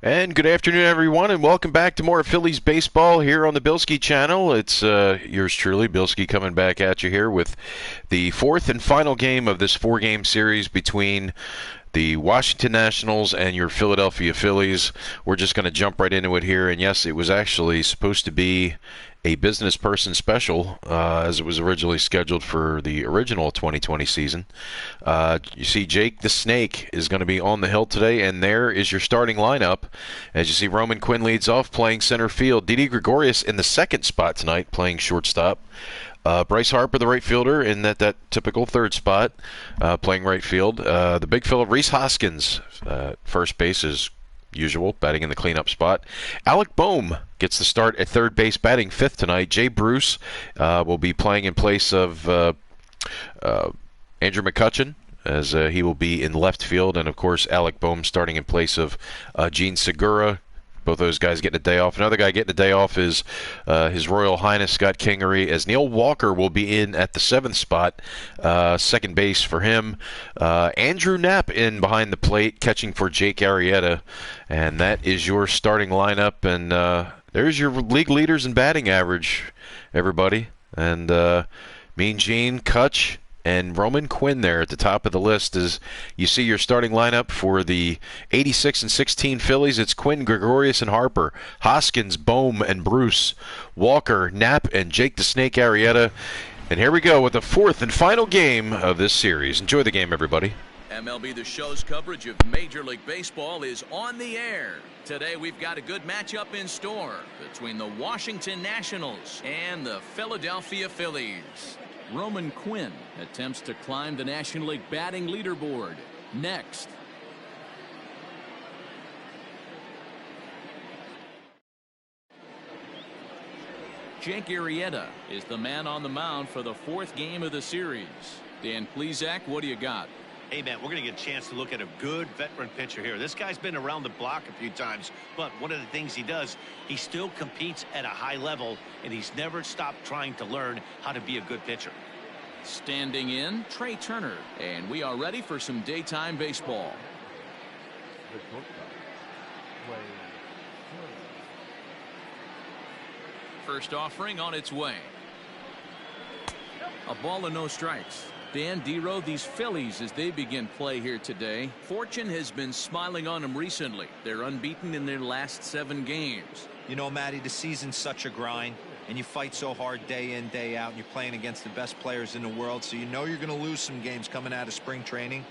And good afternoon, everyone, and welcome back to more Phillies baseball here on the Bilskie channel. It's yours truly, Bilskie, coming back at you here with the fourth and final game of this four-game series between the Washington Nationals and your Philadelphia Phillies. We're just going to jump right into it here. And yes, it was actually supposed to be a business person special, as it was originally scheduled for the original 2020 season. You see Jake the Snake is going to be on the hill today, and there is your starting lineup. As you see, Roman Quinn leads off playing center field. Didi Gregorius in the second spot tonight playing shortstop. Bryce Harper, the right fielder, in that typical third spot, playing right field. The big fella, Rhys Hoskins, first base as usual, batting in the cleanup spot. Alec Boehm gets the start at third base, batting fifth tonight. Jay Bruce will be playing in place of Andrew McCutchen, as he will be in left field. And, of course, Alec Boehm starting in place of Gene Segura. Both those guys getting a day off. Another guy getting a day off is His Royal Highness Scott Kingery, as Neil Walker will be in at the seventh spot, second base for him. Andrew Knapp in behind the plate, catching for Jake Arrieta. And that is your starting lineup. And there's your league leaders in batting average, everybody. And Mean Gene, Kutch, and Roman Quinn there at the top of the list. As you see your starting lineup for the 86 and 16 Phillies, it's Quinn, Gregorius, and Harper, Hoskins, Boehm, and Bruce, Walker, Knapp, and Jake the Snake Arrieta. And here we go with the fourth and final game of this series. Enjoy the game, everybody. MLB The Show's coverage of Major League Baseball is on the air. Today we've got a good matchup in store between the Washington Nationals and the Philadelphia Phillies. Roman Quinn attempts to climb the National League batting leaderboard. Next. Jake Arrieta is the man on the mound for the fourth game of the series. Dan Plesac, what do you got? Hey, man, we're going to get a chance to look at a good veteran pitcher here. This guy's been around the block a few times, but one of the things he does, he still competes at a high level, and he's never stopped trying to learn how to be a good pitcher. Standing in, Trey Turner, and we are ready for some daytime baseball. First offering on its way. A ball and no strikes. Dan Dero, these Phillies, as they begin play here today, fortune has been smiling on them recently. They're unbeaten in their last 7 games. You know, Matty, the season's such a grind, and you fight so hard day in, day out, and you're playing against the best players in the world, so you know you're going to lose some games coming out of spring training.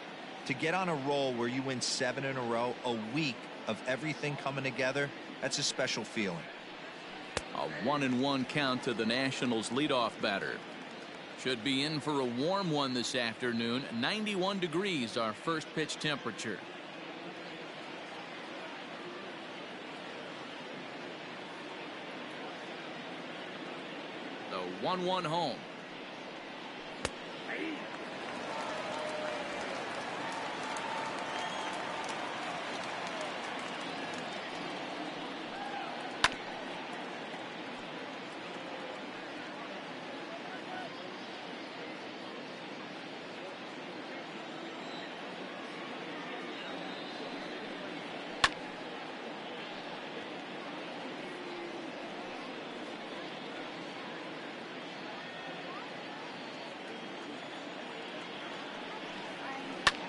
To get on a roll where you win 7 in a row, a week of everything coming together, that's a special feeling. A 1-1 count to the Nationals leadoff batter. Should be in for a warm one this afternoon. 91 degrees, our first pitch temperature. The 1-1 home.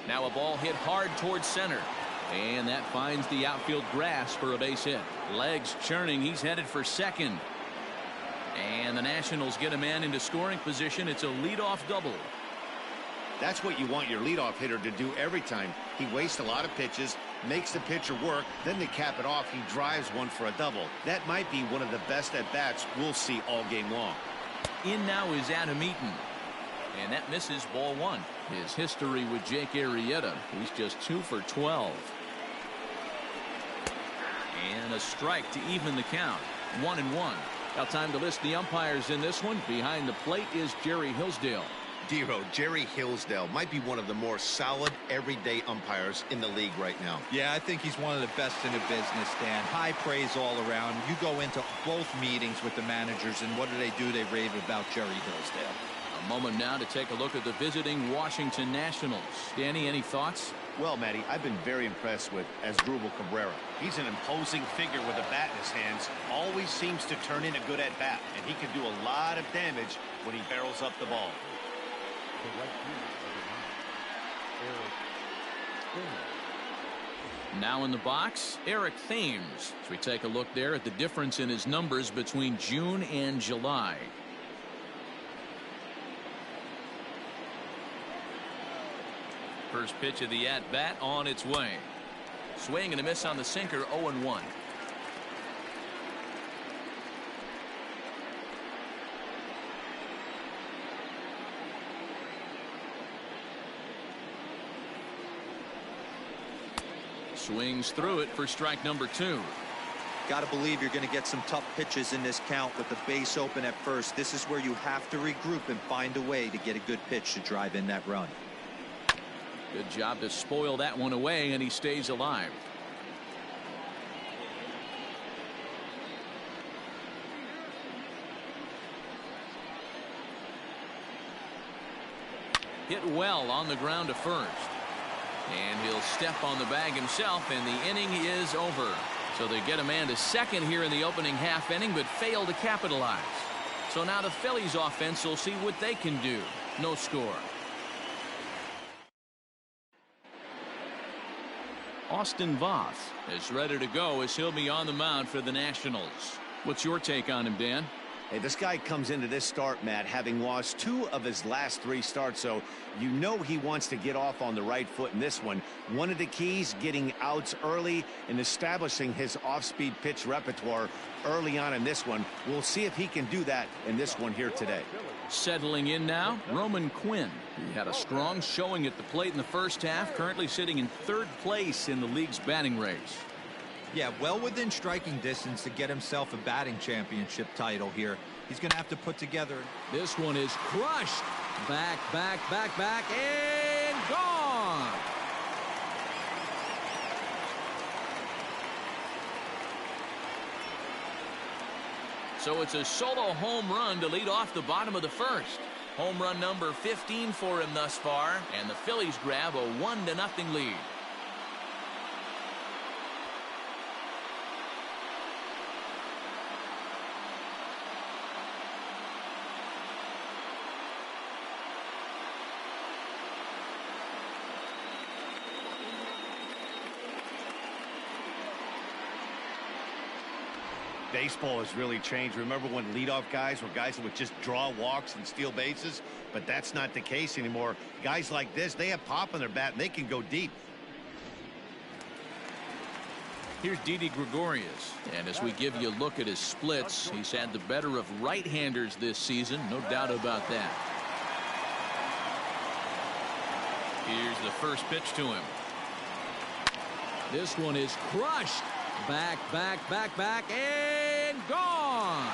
Now a ball hit hard towards center. And that finds the outfield grass for a base hit. Legs churning. He's headed for second. And the Nationals get a man into scoring position. It's a leadoff double. That's what you want your leadoff hitter to do every time. He wastes a lot of pitches, makes the pitcher work, then to cap it off, he drives one for a double. That might be one of the best at-bats we'll see all game long. In now is Adam Eaton. And that misses, ball 1. His history with Jake Arrieta, he's just 2 for 12. And a strike to even the count. 1-1. Now time to list the umpires in this one. Behind the plate is Jerry Hillsdale. Dero, Jerry Hillsdale might be one of the more solid everyday umpires in the league right now. Yeah, I think he's one of the best in the business, Dan. High praise all around. You go into both meetings with the managers, and what do? They rave about Jerry Hillsdale. A moment now to take a look at the visiting Washington Nationals. Danny, any thoughts? Well, Matty, I've been very impressed with Asdrubal Cabrera. He's an imposing figure with a bat in his hands. Always seems to turn in a good at-bat, and he can do a lot of damage when he barrels up the ball. Now in the box, Eric Thames. As we take a look there at the difference in his numbers between June and July. First pitch of the at-bat on its way. Swing and a miss on the sinker, 0-1. Swings through it for strike number 2. Got to believe you're going to get some tough pitches in this count with the base open at first. This is where you have to regroup and find a way to get a good pitch to drive in that run. Good job to spoil that one away, and he stays alive. Hit well on the ground to first. And he'll step on the bag himself, and the inning is over. So they get a man to second here in the opening half inning, but fail to capitalize. So now the Phillies offense will see what they can do. No score. Austin Voth is ready to go as he'll be on the mound for the Nationals. What's your take on him, Dan? Hey, this guy comes into this start, Matt, having lost 2 of his last 3 starts, so you know he wants to get off on the right foot in this one. One of the keys, getting outs early and establishing his off-speed pitch repertoire early on in this one. We'll see if he can do that in this one here today. Settling in now, Roman Quinn. He had a strong showing at the plate in the first half, currently sitting in 3rd place in the league's batting race. Yeah, well within striking distance to get himself a batting championship title here. He's going to have to put together. This one is crushed. Back, and gone. So it's a solo home run to lead off the bottom of the first. Home run number 15 for him thus far, and the Phillies grab a 1-0 lead. Baseball has really changed. Remember when leadoff guys were guys that would just draw walks and steal bases? But that's not the case anymore. Guys like this, they have pop on their bat and they can go deep. Here's Didi Gregorius, and as we give you a look at his splits, he's had the better of right-handers this season, no doubt about that. Here's the first pitch to him. This one is crushed. Back, and gone.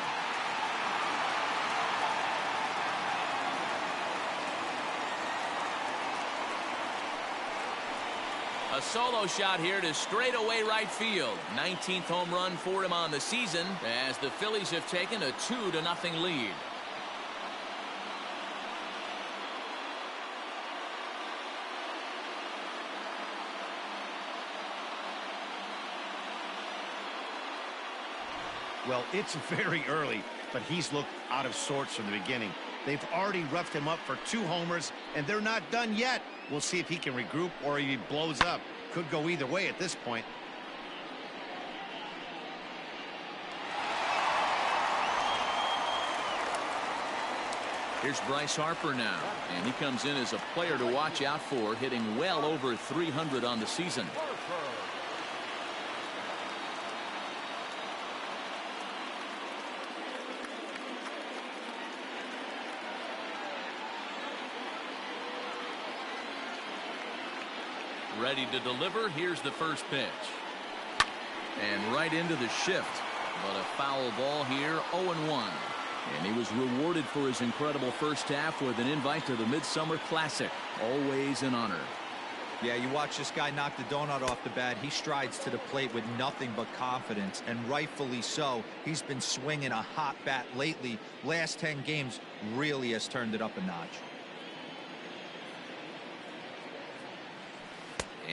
A solo shot here to straightaway right field. 19th home run for him on the season as the Phillies have taken a 2-0 lead. Well, it's very early, but he's looked out of sorts from the beginning. They've already roughed him up for 2 homers, and they're not done yet. We'll see if he can regroup or he blows up. Could go either way at this point. Here's Bryce Harper now, and he comes in as a player to watch out for, hitting well over 300 on the season. Ready to deliver. Here's the first pitch. And right into the shift. But a foul ball here, 0-1. And he was rewarded for his incredible first half with an invite to the Midsummer Classic. Always an honor. Yeah, you watch this guy knock the donut off the bat. He strides to the plate with nothing but confidence, and rightfully so. He's been swinging a hot bat lately. Last 10 games really has turned it up a notch.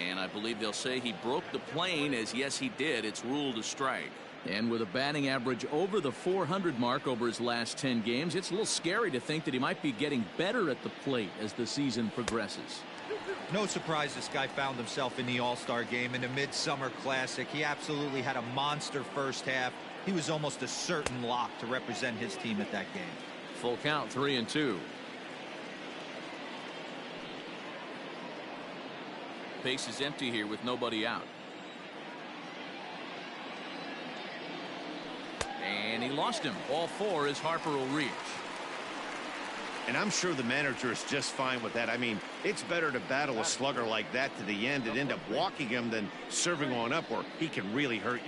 And I believe they'll say he broke the plane, as yes he did. It's ruled a strike. And with a batting average over the 400 mark over his last 10 games, it's a little scary to think that he might be getting better at the plate as the season progresses. No surprise this guy found himself in the All-Star game in the Midsummer Classic. He absolutely had a monster first half. He was almost a certain lock to represent his team at that game. Full count, 3-2. Base is empty here with nobody out. And he lost him. Ball 4 as Harper will reach. And I'm sure the manager is just fine with that. I mean, it's better to battle a slugger like that to the end and end up walking him than serving on up where he can really hurt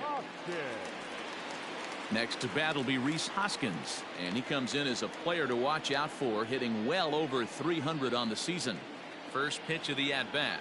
you. Next to bat will be Rhys Hoskins, and he comes in as a player to watch out for, hitting well over 300 on the season. First pitch of the at-bat.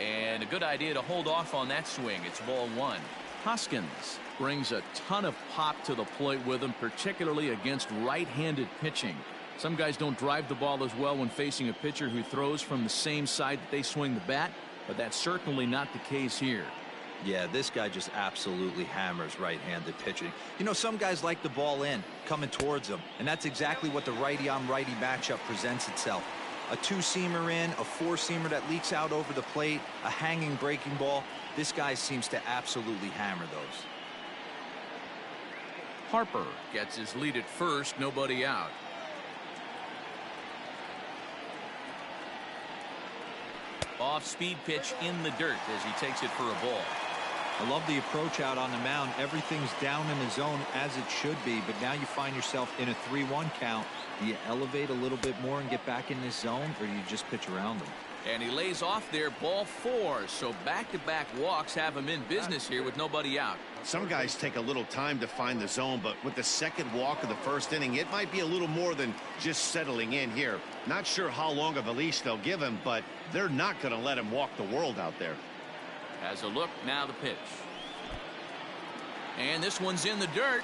And a good idea to hold off on that swing. It's ball 1. Hoskins brings a ton of pop to the plate with him, particularly against right-handed pitching. Some guys don't drive the ball as well when facing a pitcher who throws from the same side that they swing the bat, but that's certainly not the case here. Yeah, this guy just absolutely hammers right-handed pitching. You know, some guys like the ball in, coming towards them, and that's exactly what the righty-on-righty matchup presents itself. A two-seamer in, a four-seamer that leaks out over the plate, a hanging breaking ball. This guy seems to absolutely hammer those. Harper gets his lead at first, nobody out. Off-speed pitch in the dirt as he takes it for a ball. I love the approach out on the mound. Everything's down in the zone as it should be, but now you find yourself in a 3-1 count. Do you elevate a little bit more and get back in this zone, or do you just pitch around them? And he lays off there, ball 4. So back-to-back walks have him in business here with nobody out. Some guys take a little time to find the zone, but with the second walk of the first inning, it might be a little more than just settling in here. Not sure how long of a leash they'll give him, but they're not going to let him walk the world out there. Has a look, now the pitch. And this one's in the dirt.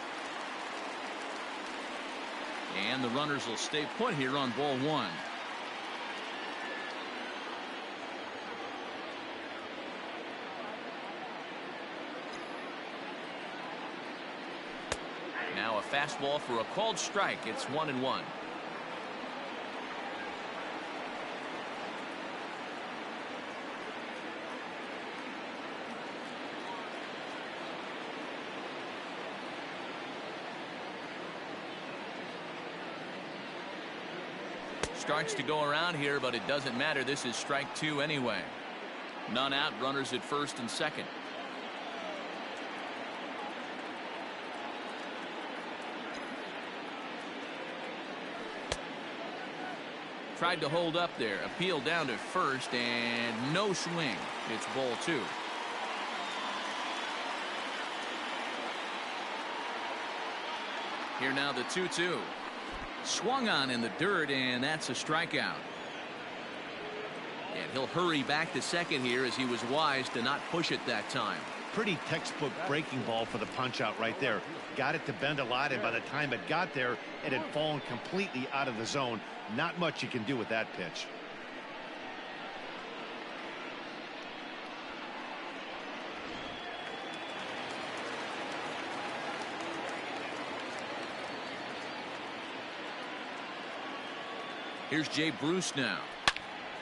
And the runners will stay put here on ball 1. Now a fastball for a called strike. It's 1-1. Starts to go around here, but it doesn't matter. This is strike 2 anyway. None out, runners at first and second. Tried to hold up there. Appeal down to first, and no swing. It's ball 2. Here now the 2-2. Swung on in the dirt, and that's a strikeout. And he'll hurry back to second here as he was wise to not push it that time. Pretty textbook breaking ball for the punch out right there. Got it to bend a lot, and by the time it got there, it had fallen completely out of the zone. Not much you can do with that pitch. Here's Jay Bruce now.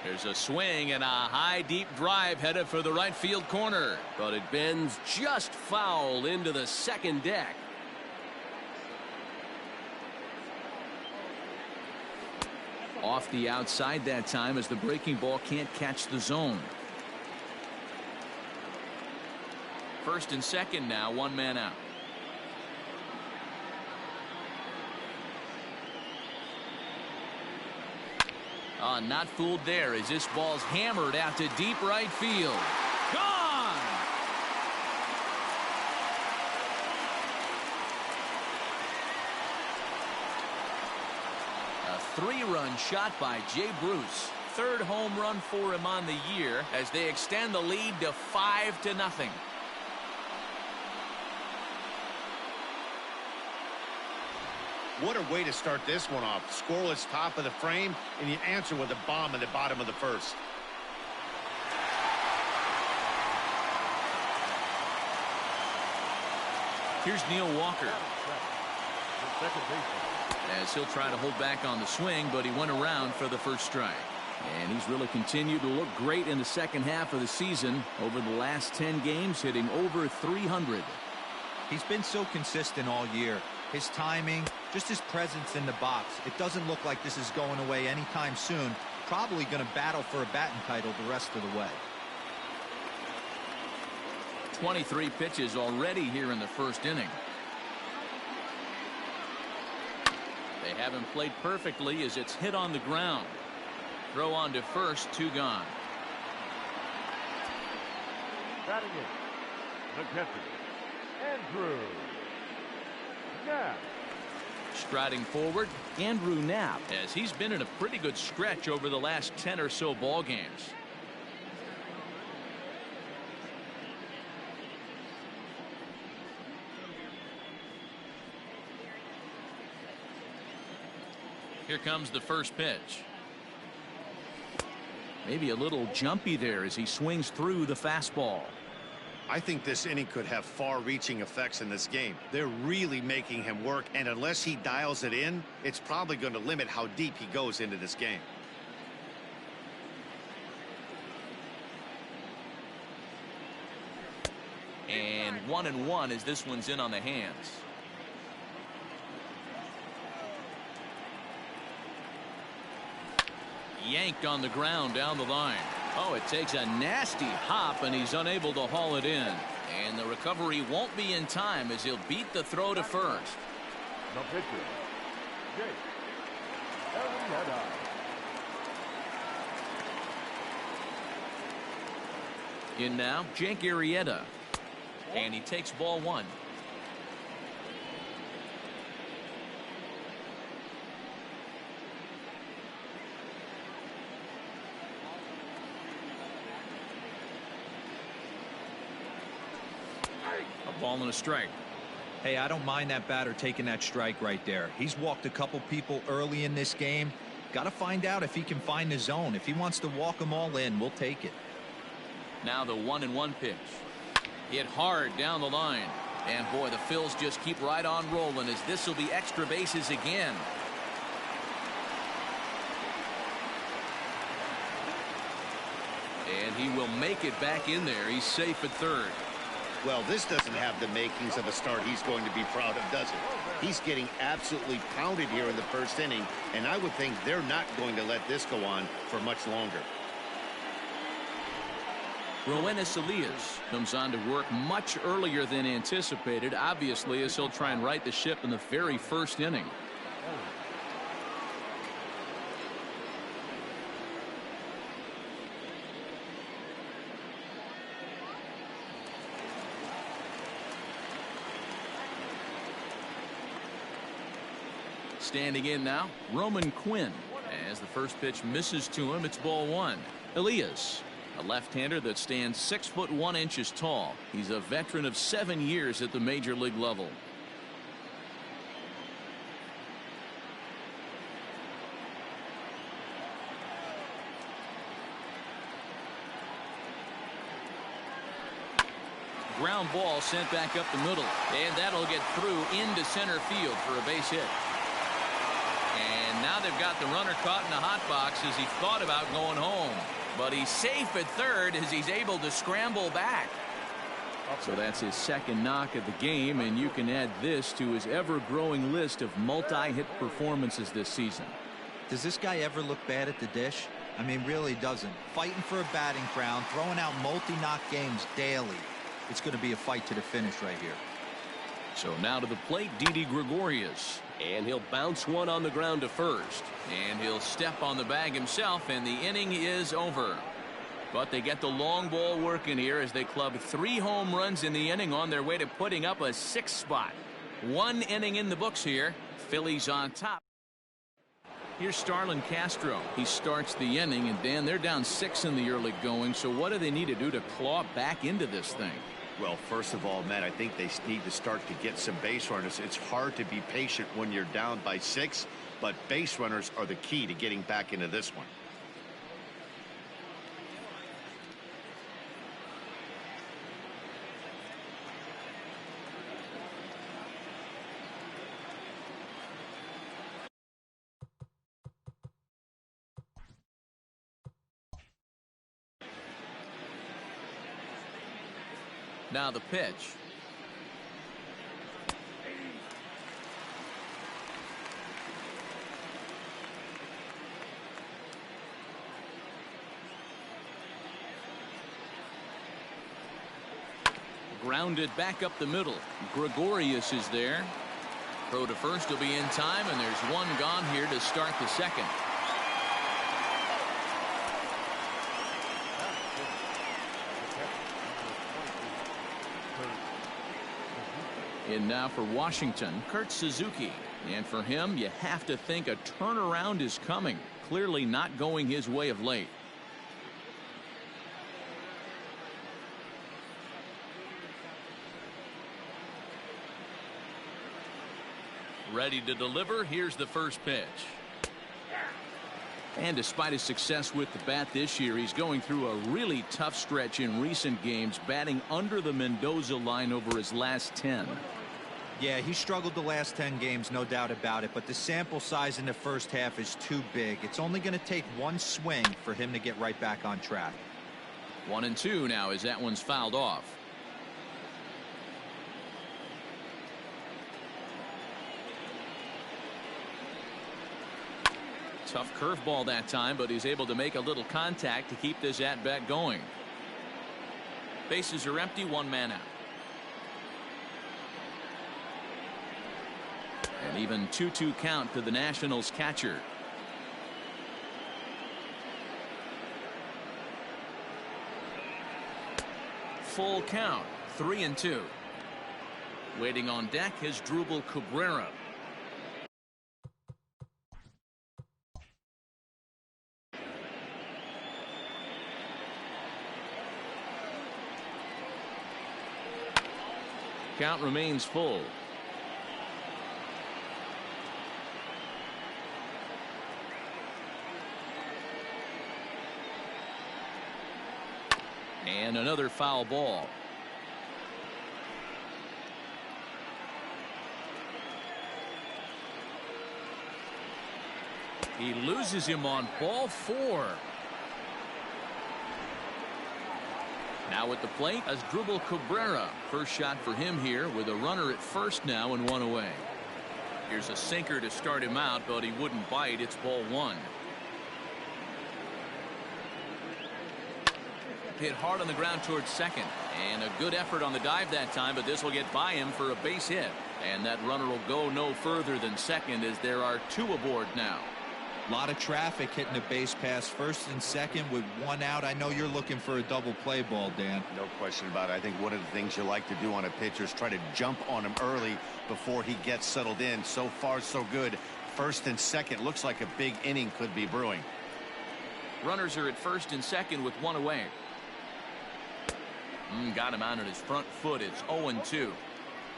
There's a swing and a high deep drive headed for the right field corner, but it bends just foul into the second deck. Off the outside that time as the breaking ball can't catch the zone. First and second now, one man out. Not fooled there as this ball's hammered out to deep right field. Gone! A 3-run shot by Jay Bruce. third home run for him on the year as they extend the lead to 5-0. What a way to start this one off. Scoreless top of the frame, and you answer with a bomb in the bottom of the first. Here's Neil Walker. As he'll try to hold back on the swing, but he went around for the first strike. And he's really continued to look great in the second half of the season. Over the last 10 games, hitting over 300. He's been so consistent all year. His timing, just his presence in the box. It doesn't look like this is going away anytime soon. Probably going to battle for a batting title the rest of the way. 23 pitches already here in the first inning. They haven't played perfectly as it's hit on the ground. Throw on to first, 2 gone. Batting in, the catcher, Andrew Knapp. Striding forward, Andrew Knapp, as he's been in a pretty good stretch over the last 10 or so ball games. Here comes the first pitch. Maybe a little jumpy there as he swings through the fastball. I think this inning could have far-reaching effects in this game. They're really making him work, and unless he dials it in, it's probably going to limit how deep he goes into this game. And 1-1 as this one's in on the hands. Yanked on the ground down the line. Oh, it takes a nasty hop, and he's unable to haul it in. And the recovery won't be in time as he'll beat the throw to first. The pitcher, Jake Arrieta. In now, Jake Arrieta. And he takes ball 1. A ball and a strike. Hey, I don't mind that batter taking that strike right there. He's walked a couple people early in this game. Got to find out if he can find the zone. If he wants to walk them all in, we'll take it. Now the 1-1 pitch. Hit hard down the line. And boy, the Phils just keep right on rolling as this will be extra bases again. And he will make it back in there. He's safe at third. Well, this doesn't have the makings of a start he's going to be proud of, does it? He's getting absolutely pounded here in the first inning, and I would think they're not going to let this go on for much longer. Roenis Elias comes on to work much earlier than anticipated, obviously, as he'll try and right the ship in the very first inning. Standing in now, Roman Quinn. As the first pitch misses to him, it's ball 1. Elias, a left-hander that stands 6'1" tall. He's a veteran of 7 years at the major league level. Ground ball sent back up the middle, and that'll get through into center field for a base hit. And now they've got the runner caught in the hot box as he thought about going home. But he's safe at third as he's able to scramble back. So that's his second knock of the game, and you can add this to his ever-growing list of multi-hit performances this season. Does this guy ever look bad at the dish? I mean, really doesn't. Fighting for a batting crown, throwing out multi-knock games daily. It's going to be a fight to the finish right here. So now to the plate, Didi Gregorius. And he'll bounce one on the ground to first. And he'll step on the bag himself, and the inning is over. But they get the long ball working here as they club 3 home runs in the inning on their way to putting up a 6th spot. 1 inning in the books here. Phillies on top. Here's Starlin Castro. He starts the inning, and Dan, they're down 6 in the early going. So what do they need to do to claw back into this thing? Well, first of all, Matt, I think they need to start to get some base runners. It's hard to be patient when you're down by 6, but base runners are the key to getting back into this one. Now the pitch. Grounded back up the middle. Gregorius is there. Throw to first will be in time, and there's one gone here to start the second. In now for Washington, Kurt Suzuki. And for him, you have to think a turnaround is coming. Clearly not going his way of late. Ready to deliver. Here's the first pitch. And despite his success with the bat this year, he's going through a really tough stretch in recent games, batting under the Mendoza line over his last 10. Yeah, he struggled the last 10 games, no doubt about it, but the sample size in the first half is too big. It's only going to take one swing for him to get right back on track. 1-2 now as that one's fouled off. Tough curveball that time, but he's able to make a little contact to keep this at bat going. Bases are empty, one man out. An even 2-2 count to the Nationals catcher. Full count, 3-2. Waiting on deck is Drupal Cabrera. Count remains full. And another foul ball. He loses him on ball 4. Now at the plate as Drupal Cabrera. First shot for him here with a runner at first now and one away. Here's a sinker to start him out, but he wouldn't bite. It's ball 1. Hit hard on the ground towards second, and a good effort on the dive that time, but this will get by him for a base hit, and that runner will go no further than second as there are 2 aboard now. A lot of traffic hitting the base pass first and second with 1 out. I know you're looking for a double play ball, Dan. No question about it. I think one of the things you like to do on a pitcher is try to jump on him early before he gets settled in. So far so good. First and second looks like a big inning could be brewing. Runners are at first and second with 1 away. Got him out on his front foot. It's 0-2.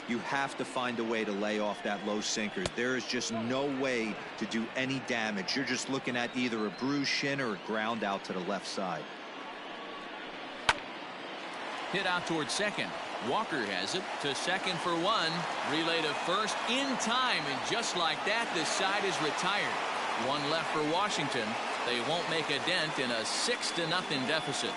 You have to find a way to lay off that low sinker. There is just no way to do any damage. You're just looking at either a bruised shin or a ground out to the left side. Hit out towards second. Walker has it to second for 1. Relay to first in time, and just like that, this side is retired. 1 left for Washington. They won't make a dent in a 6-0 deficit.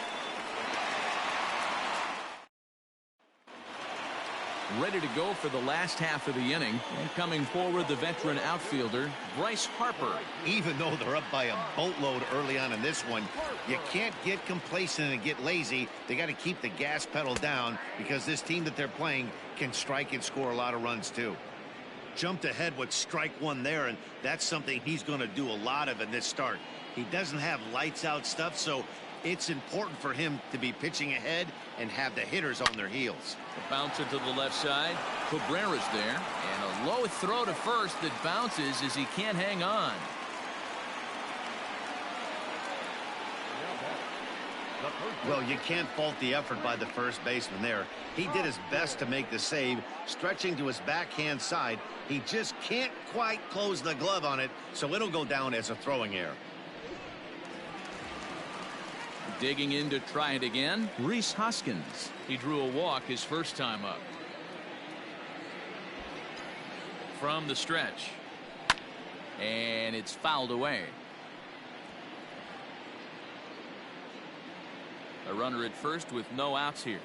Ready to go for the last half of the inning, and coming forward the veteran outfielder Bryce Harper. Even though they're up by a boatload early on in this one, you can't get complacent and get lazy. They got to keep the gas pedal down because this team that they're playing can strike and score a lot of runs too. Jumped ahead with strike 1 there, and that's something he's going to do a lot of in this start. He doesn't have lights out stuff, so it's important for him to be pitching ahead and have the hitters on their heels. A bouncer to the left side. Cabrera's there, and a low throw to first that bounces as he can't hang on. The first Well, you can't fault the effort by the first baseman there. He did his best to make the save, stretching to his backhand side. He just can't quite close the glove on it, so it'll go down as a throwing error. Digging in to try it again, Rhys Hoskins. He drew a walk his first time up. From the stretch. And it's fouled away. A runner at first with no outs here.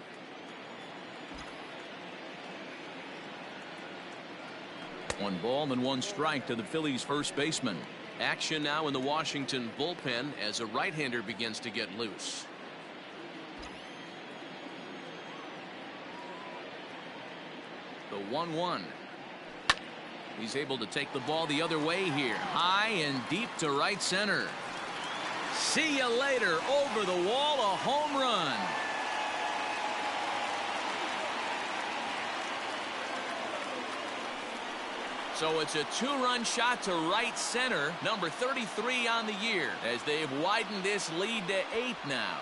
One ball and one strike to the Phillies first baseman. Action now in the Washington bullpen as a right-hander begins to get loose. The 1-1. He's able to take the ball the other way here. High and deep to right center. See you later. Over the wall, a home run. So it's a two-run shot to right center, number 33 on the year, as they've widened this lead to 8 now.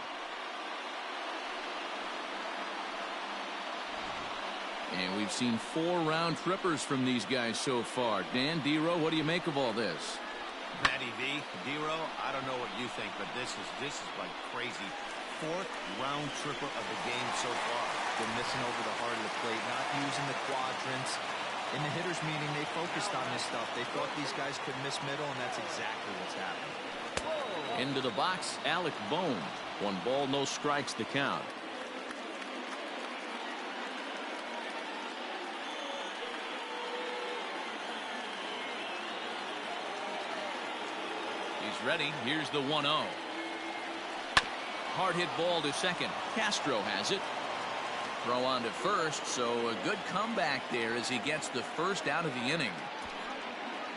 And we've seen 4 round trippers from these guys so far. Dan, D-Row, what do you make of all this? Matty V, D-Row, I don't know what you think, but this is like crazy. 4th round tripper of the game so far. They're missing over the heart of the plate, not using the quadrants. In the hitters meeting, they focused on this stuff. They thought these guys could miss middle, and that's exactly what's happened. Into the box, Alec Bohm. 1 ball, no strikes to count. He's ready. Here's the 1-0. Hard hit ball to second. Castro has it. Throw on to first, so a good comeback there as he gets the first out of the inning.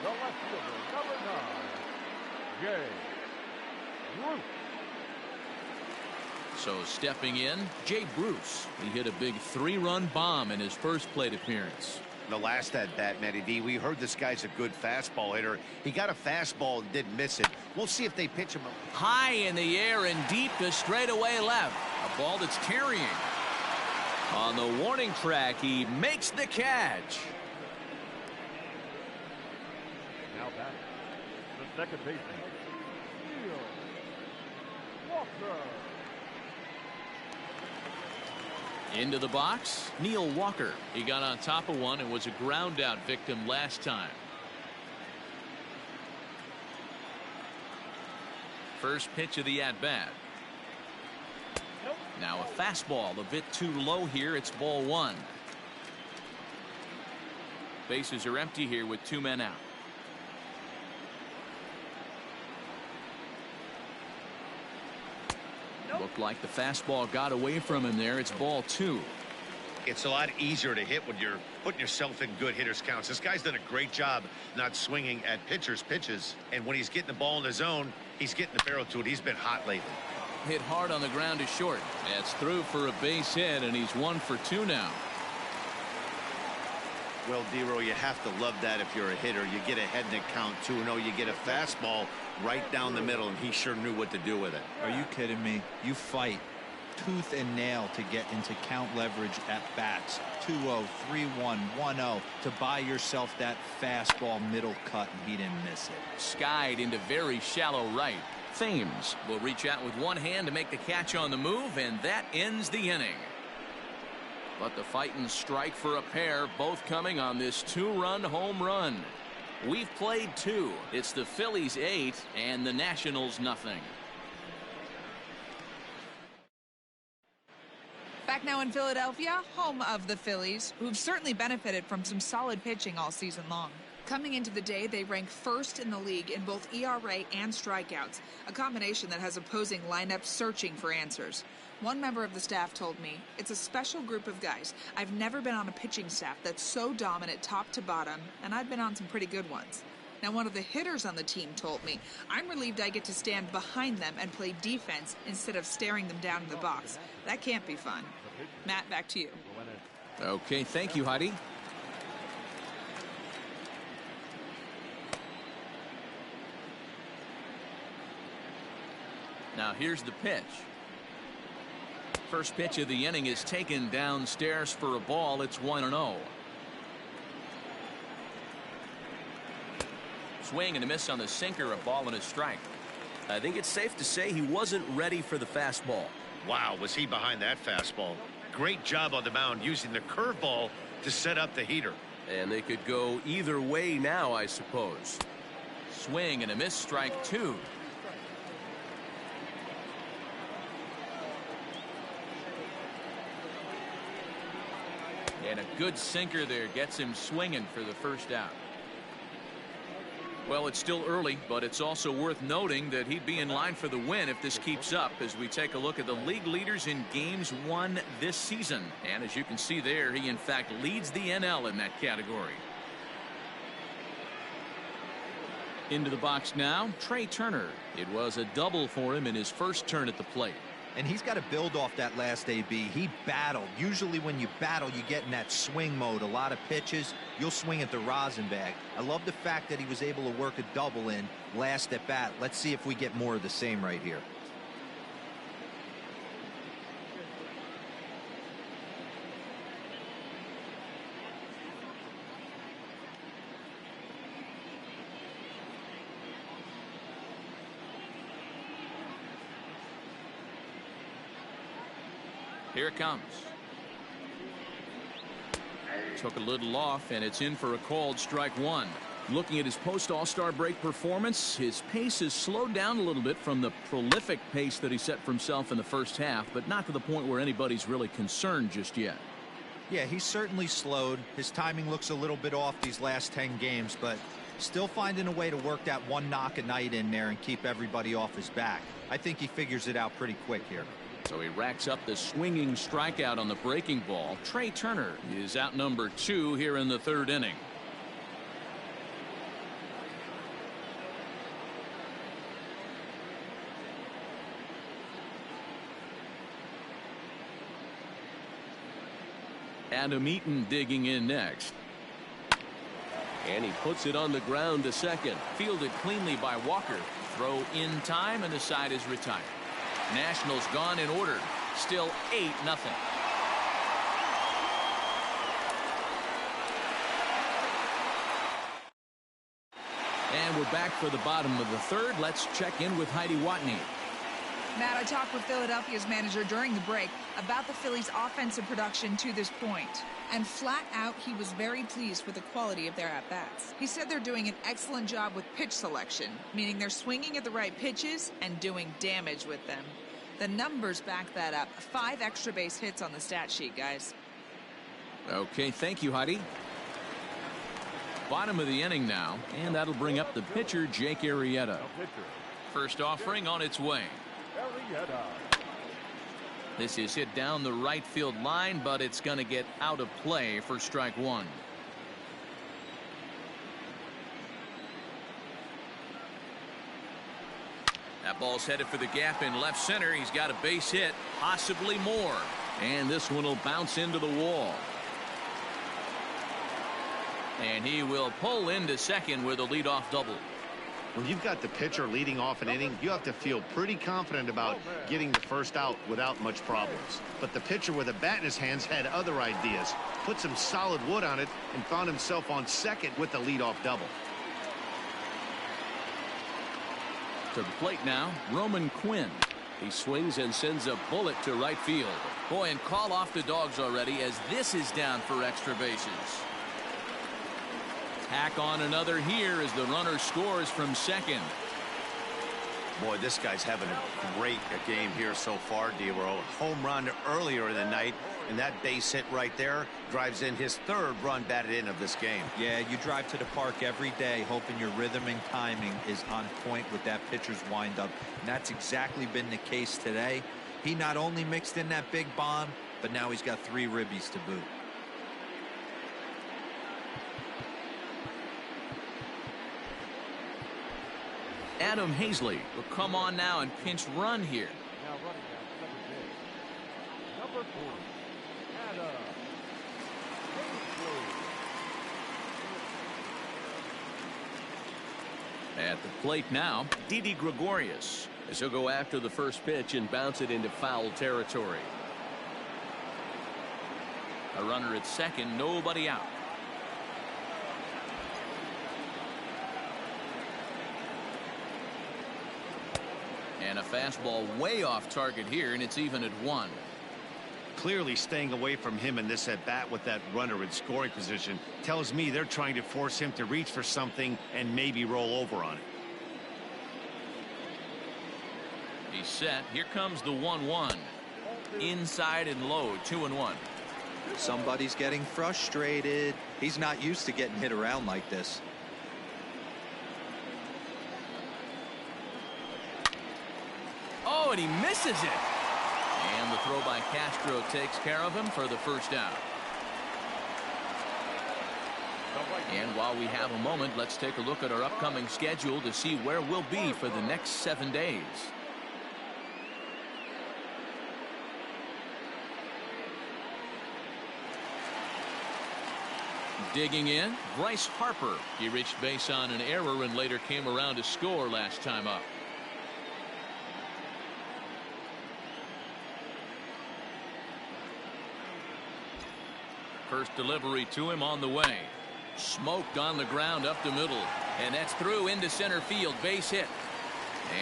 The left fielder, number 9, Jay Bruce. So stepping in, Jay Bruce. He hit a big 3-run bomb in his first plate appearance. The last at bat, Matty V, we heard this guy's a good fastball hitter. He got a fastball and didn't miss it. We'll see if they pitch him. High in the air and deep to straightaway left. A ball that's carrying. On the warning track, he makes the catch. Now back, the second baseman, Neil Walker. Into the box, Neil Walker. He got on top of one and was a ground out victim last time. First pitch of the at-bat. Now a fastball a bit too low here. It's ball 1. Bases are empty here with 2 men out. Looked like the fastball got away from him there. It's ball 2. It's a lot easier to hit when you're putting yourself in good hitters counts. This guy's done a great job not swinging at pitchers' pitches. And when he's getting the ball in the zone, he's getting the barrel to it. He's been hot lately. Hit hard on the ground to short. That's through for a base hit, and he's 1 for 2 now. Well, D-Row, you have to love that if you're a hitter. You get ahead in the count 2-0. You get a fastball right down the middle, and he sure knew what to do with it. Are you kidding me? You fight tooth and nail to get into count leverage at bats. 2-0, 3-1, 1-0 to buy yourself that fastball middle cut, and he didn't miss it. Skied into very shallow right. Thames will reach out with one hand to make the catch on the move, and that ends the inning. But the fighting strike for a pair, both coming on this 2-run home run. We've played 2. It's the Phillies 8 and the Nationals nothing. Back now in Philadelphia, home of the Phillies, who've certainly benefited from some solid pitching all season long. Coming into the day, they rank first in the league in both ERA and strikeouts, a combination that has opposing lineups searching for answers. One member of the staff told me, "It's a special group of guys. I've never been on a pitching staff that's so dominant top to bottom, and I've been on some pretty good ones." Now, one of the hitters on the team told me, "I'm relieved I get to stand behind them and play defense instead of staring them down in the box. That can't be fun." Matt, back to you. Okay, thank you, Heidi. Now here's the pitch. First pitch of the inning is taken downstairs for a ball. It's 1-0. Swing and a miss on the sinker, a ball and a strike. I think it's safe to say he wasn't ready for the fastball. Wow, was he behind that fastball. Great job on the mound using the curveball to set up the heater. And they could go either way now, I suppose. Swing and a miss, strike 2. And a good sinker there gets him swinging for the first out. Well, it's still early, but it's also worth noting that he'd be in line for the win if this keeps up as we take a look at the league leaders in games won this season. And as you can see there, he in fact leads the NL in that category. Into the box now, Trey Turner. It was a double for him in his first turn at the plate. And he's got to build off that last AB. He battled. Usually when you battle, you get in that swing mode. A lot of pitches, you'll swing at the rosin bag. I love the fact that he was able to work a double in last at bat. Let's see if we get more of the same right here. Here it comes. Took a little off, and it's in for a called strike 1. Looking at his post-All-Star break performance, his pace has slowed down a little bit from the prolific pace that he set for himself in the first half, but not to the point where anybody's really concerned just yet. Yeah, he's certainly slowed. His timing looks a little bit off these last 10 games, but still finding a way to work that one knock a night in there and keep everybody off his back. I think he figures it out pretty quick here. So he racks up the swinging strikeout on the breaking ball. Trey Turner is out number 2 here in the third inning. Adam Eaton digging in next. And he puts it on the ground to second. Fielded cleanly by Walker. Throw in time, and the side is retired. Nationals gone in order. Still 8-0. And we're back for the bottom of the third. Let's check in with Heidi Watney. Matt, I talked with Philadelphia's manager during the break about the Phillies' offensive production to this point. And flat out, he was very pleased with the quality of their at-bats. He said they're doing an excellent job with pitch selection, meaning they're swinging at the right pitches and doing damage with them. The numbers back that up. 5 extra base hits on the stat sheet, guys. Okay, thank you, Heidi. Bottom of the inning now, and that'll bring up the pitcher, Jake Arrieta. First offering on its way. This is hit down the right field line, but it's going to get out of play for strike 1. That ball's headed for the gap in left center. He's got a base hit, possibly more. And this one will bounce into the wall. And he will pull into second with a leadoff double. When you've got the pitcher leading off an inning, you have to feel pretty confident about getting the first out without much problems. But the pitcher with a bat in his hands had other ideas. Put some solid wood on it and found himself on second with the leadoff double. To the plate now, Roman Quinn. He swings and sends a bullet to right field. Boy, and call off the dogs already as this is down for extra bases. Tack on another here as the runner scores from second. Boy, this guy's having a great game here so far, D-Roll. Home run earlier in the night, and that base hit right there drives in his 3rd run batted in of this game. Yeah, you drive to the park every day hoping your rhythm and timing is on point with that pitcher's windup, and that's exactly been the case today. He not only mixed in that big bomb, but now he's got 3 ribbies to boot. Adam Hazley will come on now and pinch run here. Now running at second base, number 40, Adam Hazley. At the plate now, Didi Gregorius, as he'll go after the first pitch and bounce it into foul territory. A runner at second, nobody out. And a fastball way off target here, and it's even at 1. Clearly staying away from him in this at bat with that runner in scoring position tells me they're trying to force him to reach for something and maybe roll over on it. He's set. Here comes the 1-1. Inside and low, 2-1. Somebody's getting frustrated. He's not used to getting hit around like this. Oh, and he misses it. And the throw by Castro takes care of him for the first down. And while we have a moment, let's take a look at our upcoming schedule to see where we'll be for the next 7 days. Digging in, Bryce Harper. He reached base on an error and later came around to score last time up. First delivery to him on the way. Smoked on the ground up the middle. And that's through into center field. Base hit.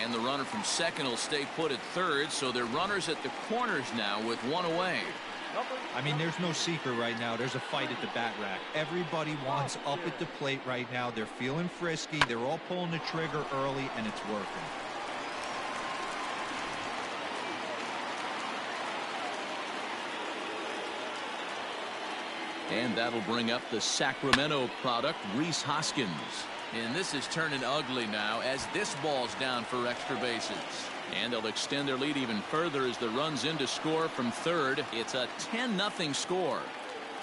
And the runner from second will stay put at third. So they're runners at the corners now with one away. I mean, there's no secret right now. There's a fight at the bat rack. Everybody wants up at the plate right now. They're feeling frisky. They're all pulling the trigger early, and it's working. And that'll bring up the Sacramento product, Rhys Hoskins. And this is turning ugly now as this ball's down for extra bases. And they'll extend their lead even further as the runs in to score from third. It's a 10-0 score.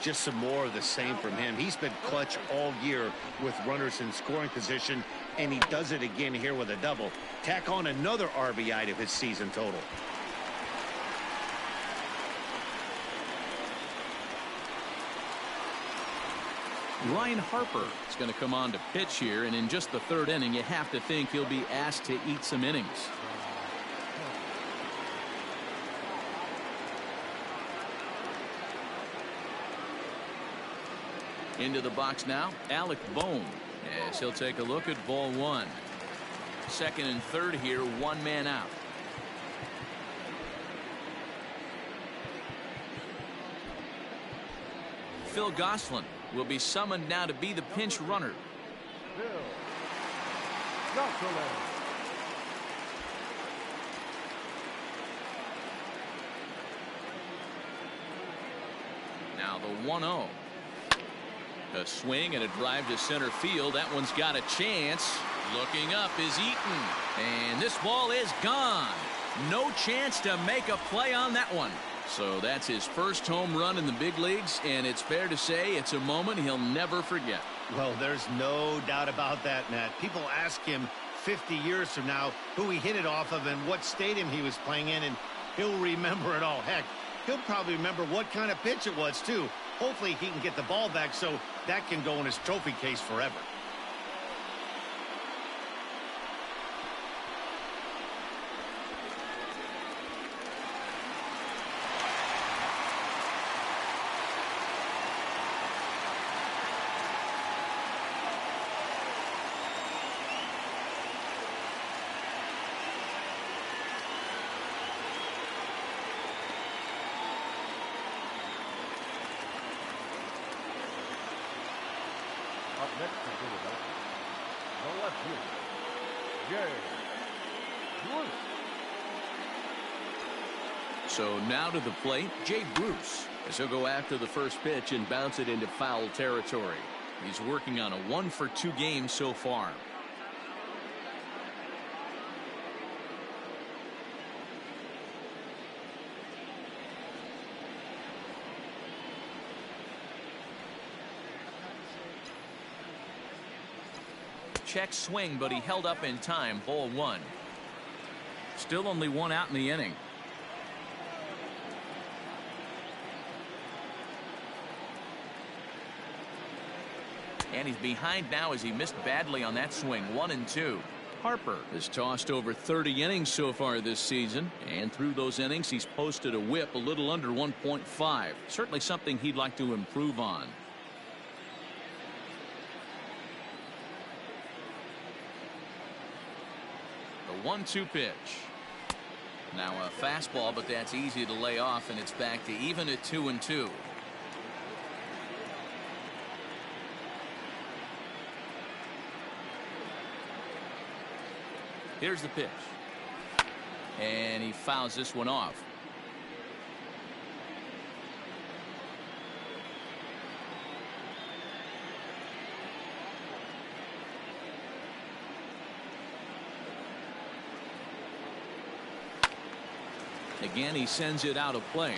Just some more of the same from him. He's been clutch all year with runners in scoring position, and he does it again here with a double. Tack on another RBI to his season total. Ryan Harper is going to come on to pitch here, and in just the third inning, you have to think he'll be asked to eat some innings. Into the box now, Alec Bohm, as he'll take a look at ball one. Second and third here, one man out. Phil Gosselin will be summoned now to be the pinch runner. Now the 1-0. A swing and a drive to center field. That one's got a chance. Looking up is Eaton. And this ball is gone. No chance to make a play on that one. So that's his first home run in the big leagues, and it's fair to say it's a moment he'll never forget. Well, there's no doubt about that, Matt. People ask him 50 years from now who he hit it off of and what stadium he was playing in, and he'll remember it all. Heck, he'll probably remember what kind of pitch it was, too. Hopefully he can get the ball back so that can go in his trophy case forever. Up next to Philadelphia, the left fielder, Jay Bruce. So now to the plate, Jay Bruce, as he'll go after the first pitch and bounce it into foul territory. He's working on a 1-for-2 game so far. Check swing, but he held up in time. Ball one. Still only one out in the inning. And he's behind now as he missed badly on that swing. 1-2. Harper has tossed over 30 innings so far this season, and through those innings he's posted a whip a little under 1.5. Certainly something he'd like to improve on. The 1-2 pitch. Now a fastball, but that's easy to lay off, and it's back to even at 2-2. Here's the pitch. And he fouls this one off. Again, he sends it out of play.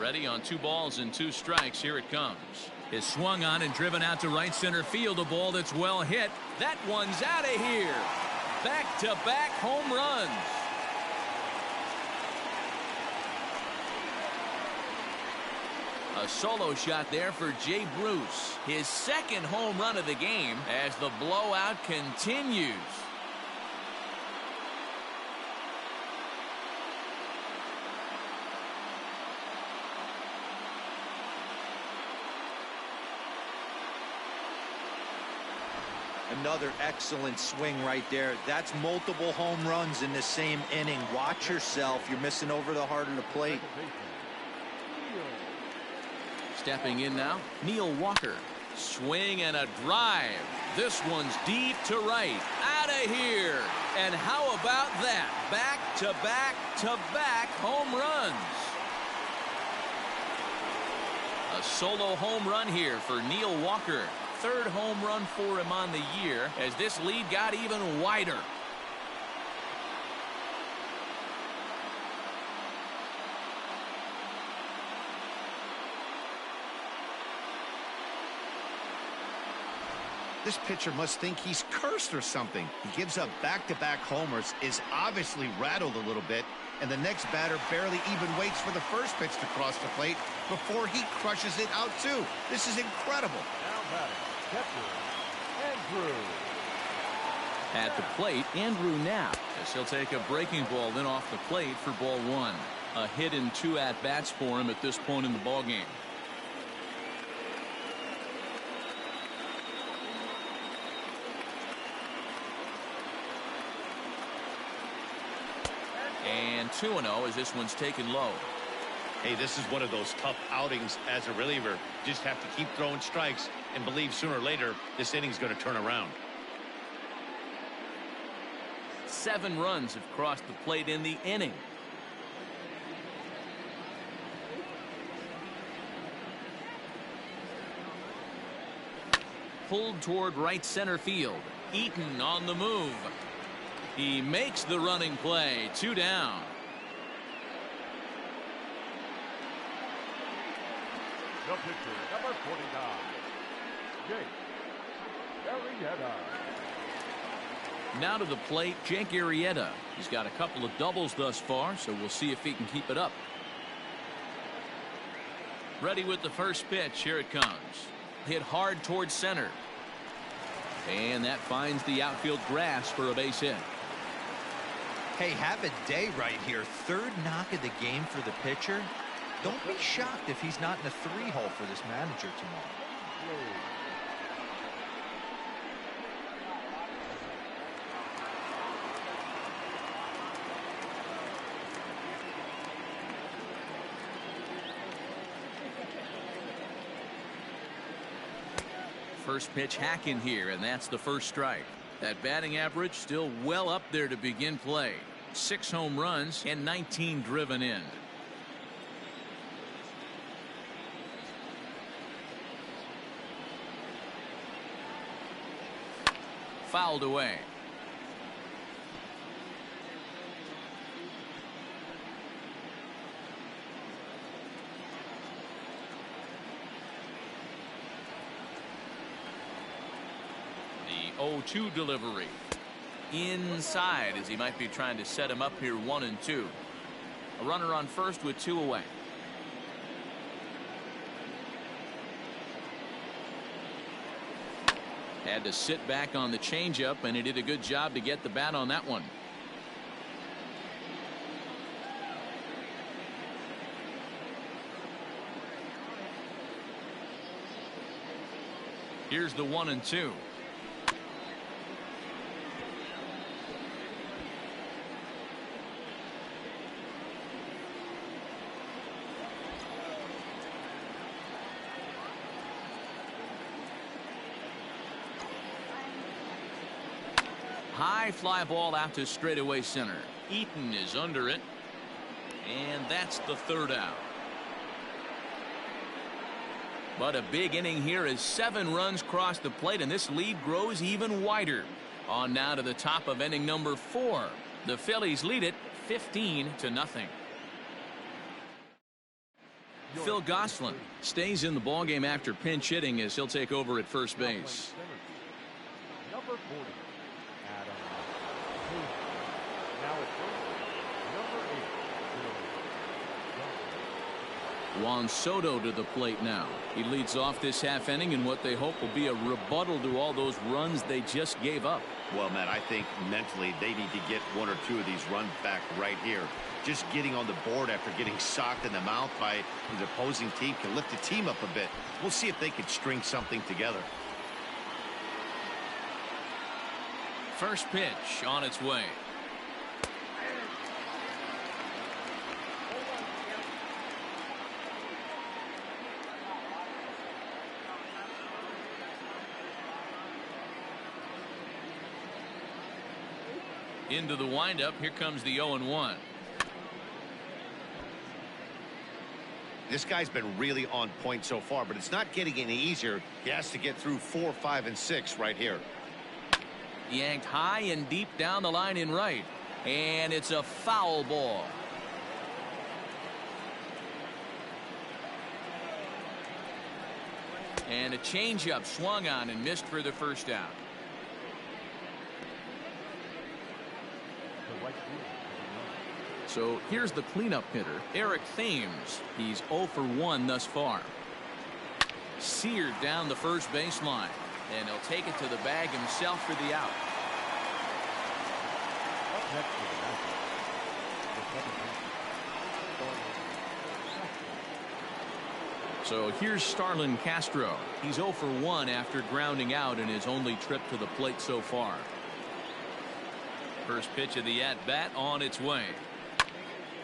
Ready on 2 balls and 2 strikes. Here it comes. Is swung on and driven out to right center field. A ball that's well hit. That one's out of here. Back-to-back home runs. A solo shot there for Jay Bruce. His second home run of the game as the blowout continues. Another excellent swing right there. That's multiple home runs in the same inning. Watch yourself. You're missing over the heart of the plate. Stepping in now, Neil Walker. Swing and a drive. This one's deep to right. Out of here. And how about that? Back-to-back-to-back home runs. A solo home run here for Neil Walker. 3rd home run for him on the year as this lead got even wider. This pitcher must think he's cursed or something. He gives up back-to-back homers, is obviously rattled a little bit, and the next batter barely even waits for the first pitch to cross the plate before he crushes it out too. This is incredible. Now batting, catcher, Andrew. At the plate, Andrew Knapp, as he'll take a breaking ball then off the plate for ball 1. A hit and 2 at-bats for him at this point in the ballgame. And 2-0 as this one's taken low. Hey, this is one of those tough outings as a reliever. Just have to keep throwing strikes and believe sooner or later this inning's going to turn around. 7 runs have crossed the plate in the inning. Pulled toward right center field. Eaton on the move. He makes the running play. 2 down. The pitcher, number 49, Jake Arrieta. Now to the plate, Jake Arrieta. He's got a couple of doubles thus far, so we'll see if he can keep it up. Ready with the first pitch. Here it comes. Hit hard towards center. And that finds the outfield grass for a base hit. Hey, have a day right here. 3rd knock of the game for the pitcher. Don't be shocked if he's not in the 3-hole for this manager tomorrow. First pitch hack in here, and that's the first strike. That batting average still well up there to begin play. 6 home runs and 19 driven in. Fouled away. The 0-2 delivery. inside as he might be trying to set him up here 1-2. A runner on first with 2 away. Had to sit back on the changeup, and he did a good job to get the bat on that one. Here's the 1-2. High fly ball out to straightaway center. Eaton is under it, and that's the 3rd out. But a big inning here as 7 runs cross the plate, and this lead grows even wider. On now to the top of inning number 4. The Phillies lead it 15-0. Phil Gosselin stays in the ballgame after pinch hitting as he'll take over at first base. Number 40. Adam. Now at first, number 8. Juan Soto to the plate now. He leads off this half inning in what they hope will be a rebuttal to all those runs they just gave up. Well, Matt, I think mentally they need to get 1 or 2 of these runs back right here. Just getting on the board after getting socked in the mouth by the opposing team can lift the team up a bit. We'll see if they can string something together. First pitch on its way. Into the windup. Here comes the 0-1. This guy's been really on point so far, but it's not getting any easier. He has to get through 4, 5, and 6 right here. Yanked high and deep down the line in right, and it's a foul ball. And a changeup swung on and missed for the 1st out. So here's the cleanup hitter, Eric Thames. He's 0 for 1 thus far. Seared down the first baseline, and he'll take it to the bag himself for the out. So here's Starlin Castro. He's 0 for 1 after grounding out in his only trip to the plate so far. First pitch of the at-bat on its way.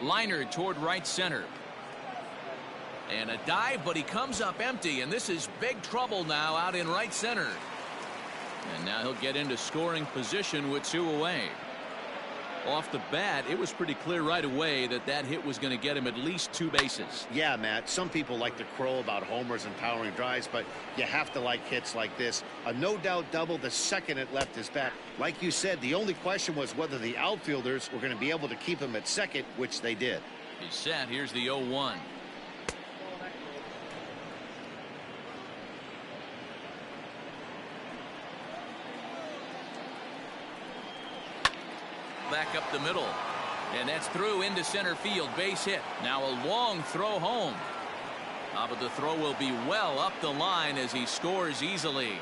Liner toward right center. And a dive, but he comes up empty, and this is big trouble now out in right center. And now he'll get into scoring position with 2 away. Off the bat, it was pretty clear right away that that hit was going to get him at least 2 bases. Yeah, Matt, some people like to crow about homers and powering drives, but you have to like hits like this. A no-doubt double the second it left his bat. Like you said, the only question was whether the outfielders were going to be able to keep him at second, which they did. He's set. Here's the 0-1. Back up the middle, and that's through into center field. Base hit. Now a long throw home, but the throw will be well up the line as he scores easily.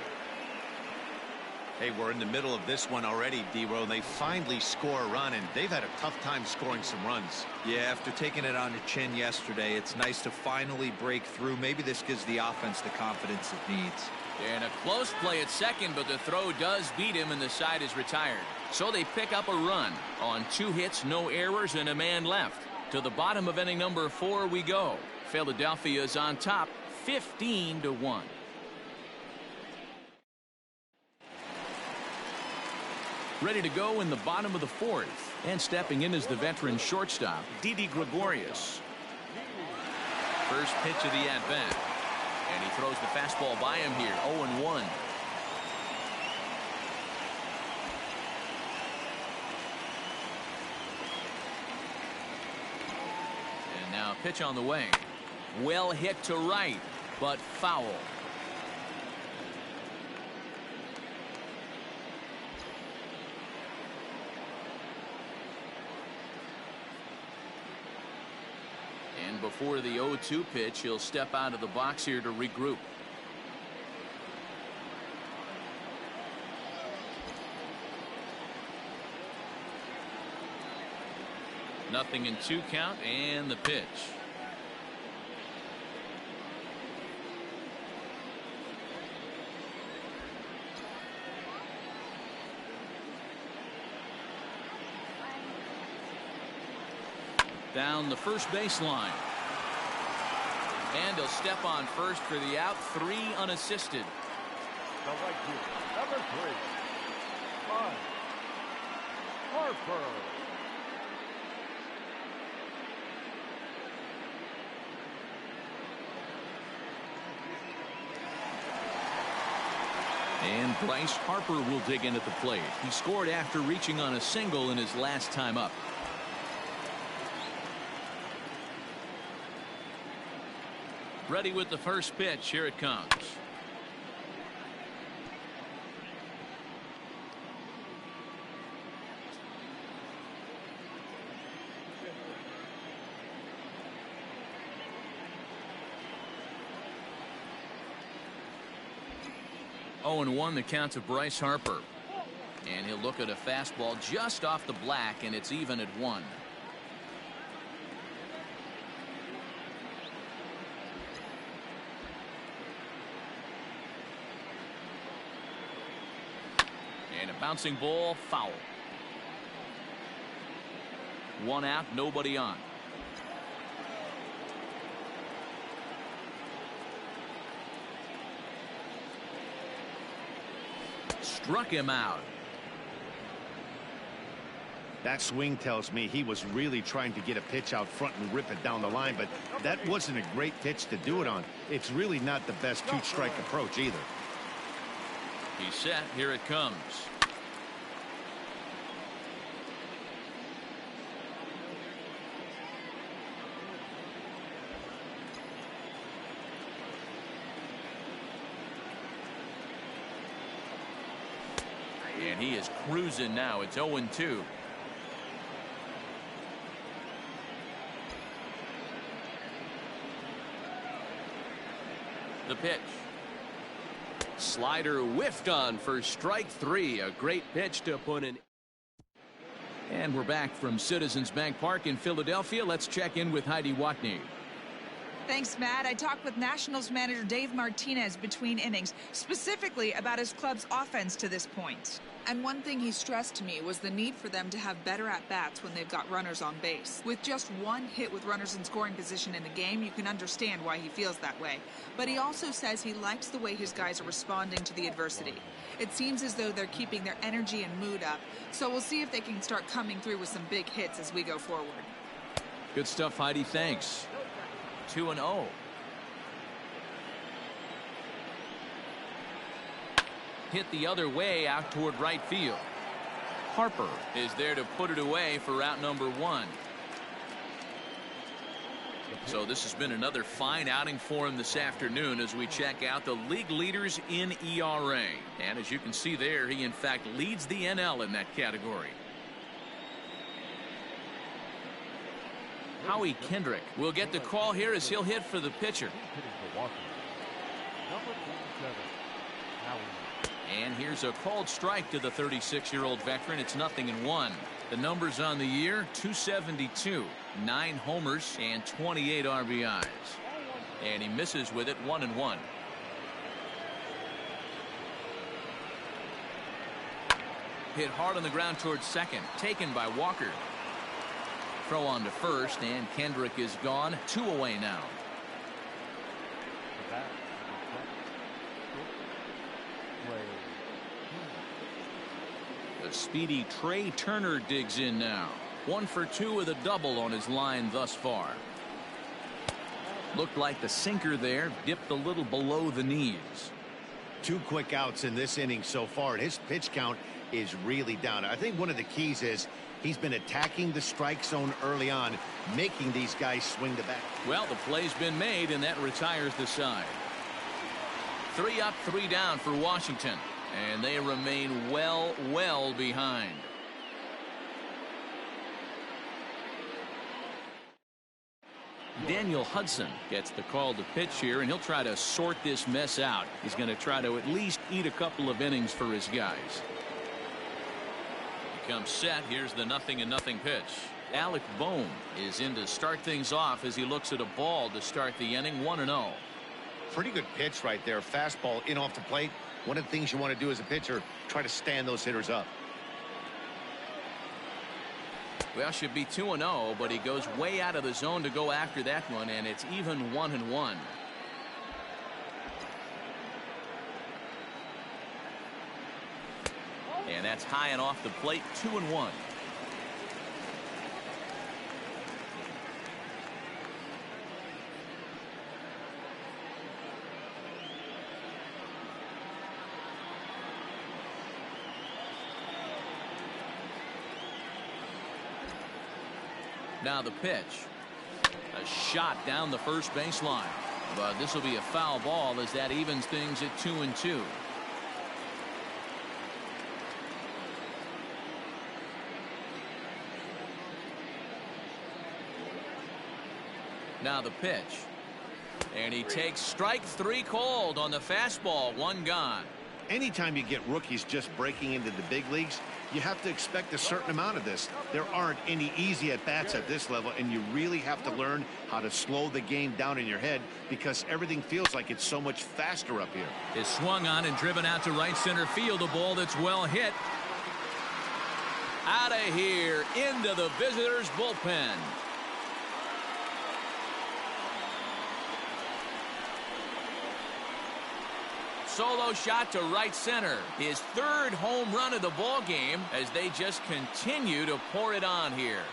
Hey, we're in the middle of this one already, D-Row. They finally score a run, and they've had a tough time scoring some runs. Yeah, after taking it on the chin yesterday, it's nice to finally break through. Maybe this gives the offense the confidence it needs. And a close play at second, but the throw does beat him, and the side is retired. So they pick up a run on 2 hits, no errors, and a man left. To the bottom of inning number 4 we go. Philadelphia is on top, 15-1. Ready to go in the bottom of the 4th. And stepping in is the veteran shortstop, Didi Gregorius. First pitch of the at-bat. And he throws the fastball by him here, 0-1. And now pitch on the way. Well hit to right, but foul. And before the 0-2 pitch, he'll step out of the box here to regroup. Nothing in 2 count, and the pitch. Down the first baseline. And he'll step on first for the out. 3 unassisted. The right fielder, number 3, Harper. And Bryce Harper will dig in at the plate. He scored after reaching on a single in his last time up. Ready with the first pitch. Here it comes. Oh, and 1 the count to Bryce Harper. And he'll look at a fastball just off the black, and it's even at 1. And a bouncing ball, foul. 1 out, nobody on. Struck him out. That swing tells me he was really trying to get a pitch out front and rip it down the line, but that wasn't a great pitch to do it on. It's really not the best 2-strike approach either. He's set. Here it comes. And he is cruising now. It's 0-2. The pitch. Slider whiffed on for strike 3. A great pitch to put in. And we're back from Citizens Bank Park in Philadelphia. Let's check in with Heidi Watney. Thanks, Matt. I talked with Nationals manager Dave Martinez between innings, specifically about his club's offense to this point. And one thing he stressed to me was the need for them to have better at-bats when they've got runners on base. With just 1 hit with runners in scoring position in the game, you can understand why he feels that way. But he also says he likes the way his guys are responding to the adversity. It seems as though they're keeping their energy and mood up, so we'll see if they can start coming through with some big hits as we go forward. Good stuff, Heidi. Thanks. 2-0. Hit the other way out toward right field. Harper is there to put it away for out number 1. So this has been another fine outing for him this afternoon as we check out the league leaders in ERA. And as you can see there, he in fact leads the NL in that category. Howie Kendrick will get the call here as he'll hit for the pitcher. Number 47, Howie. And here's a called strike to the 36-year-old veteran. It's 0-1. The numbers on the year: 272, 9 homers, and 28 RBIs. And he misses with it, 1-1. Hit hard on the ground towards second. Taken by Walker. Throw on to first, and Kendrick is gone. 2 away now. The speedy Trey Turner digs in now. 1 for 2 with a double on his line thus far. Looked like the sinker there dipped a little below the knees. 2 quick outs in this inning so far, and his pitch count is really down. I think one of the keys is he's been attacking the strike zone early on, making these guys swing the bat. Well, the play's been made, and that retires the side. 3 up, 3 down for Washington, and they remain well behind. Daniel Hudson gets the call to pitch here, and he'll try to sort this mess out. He's going to try to at least eat a couple of innings for his guys. He comes set. Here's the 0-0 pitch. Alec Bohm is in to start things off as he looks at a ball to start the inning. 1-0. Pretty good pitch right there. Fastball in off the plate. One of the things you want to do as a pitcher, try to stand those hitters up. Well, should be 2-0, but he goes way out of the zone to go after that one, and it's even 1-1. And that's high and off the plate. 2-1. Now the pitch. A shot down the first baseline. But this will be a foul ball as that evens things at 2-2. Now the pitch. And he takes strike 3 called on the fastball. 1 gone. Anytime you get rookies just breaking into the big leagues, you have to expect a certain amount of this. There aren't any easy at-bats at this level, and you really have to learn how to slow the game down in your head because everything feels like it's so much faster up here. Is swung on and driven out to right center field. A ball that's well hit. Out of here into the visitors' bullpen. Solo shot to right center. His 3rd home run of the ball game as they just continue to pour it on here.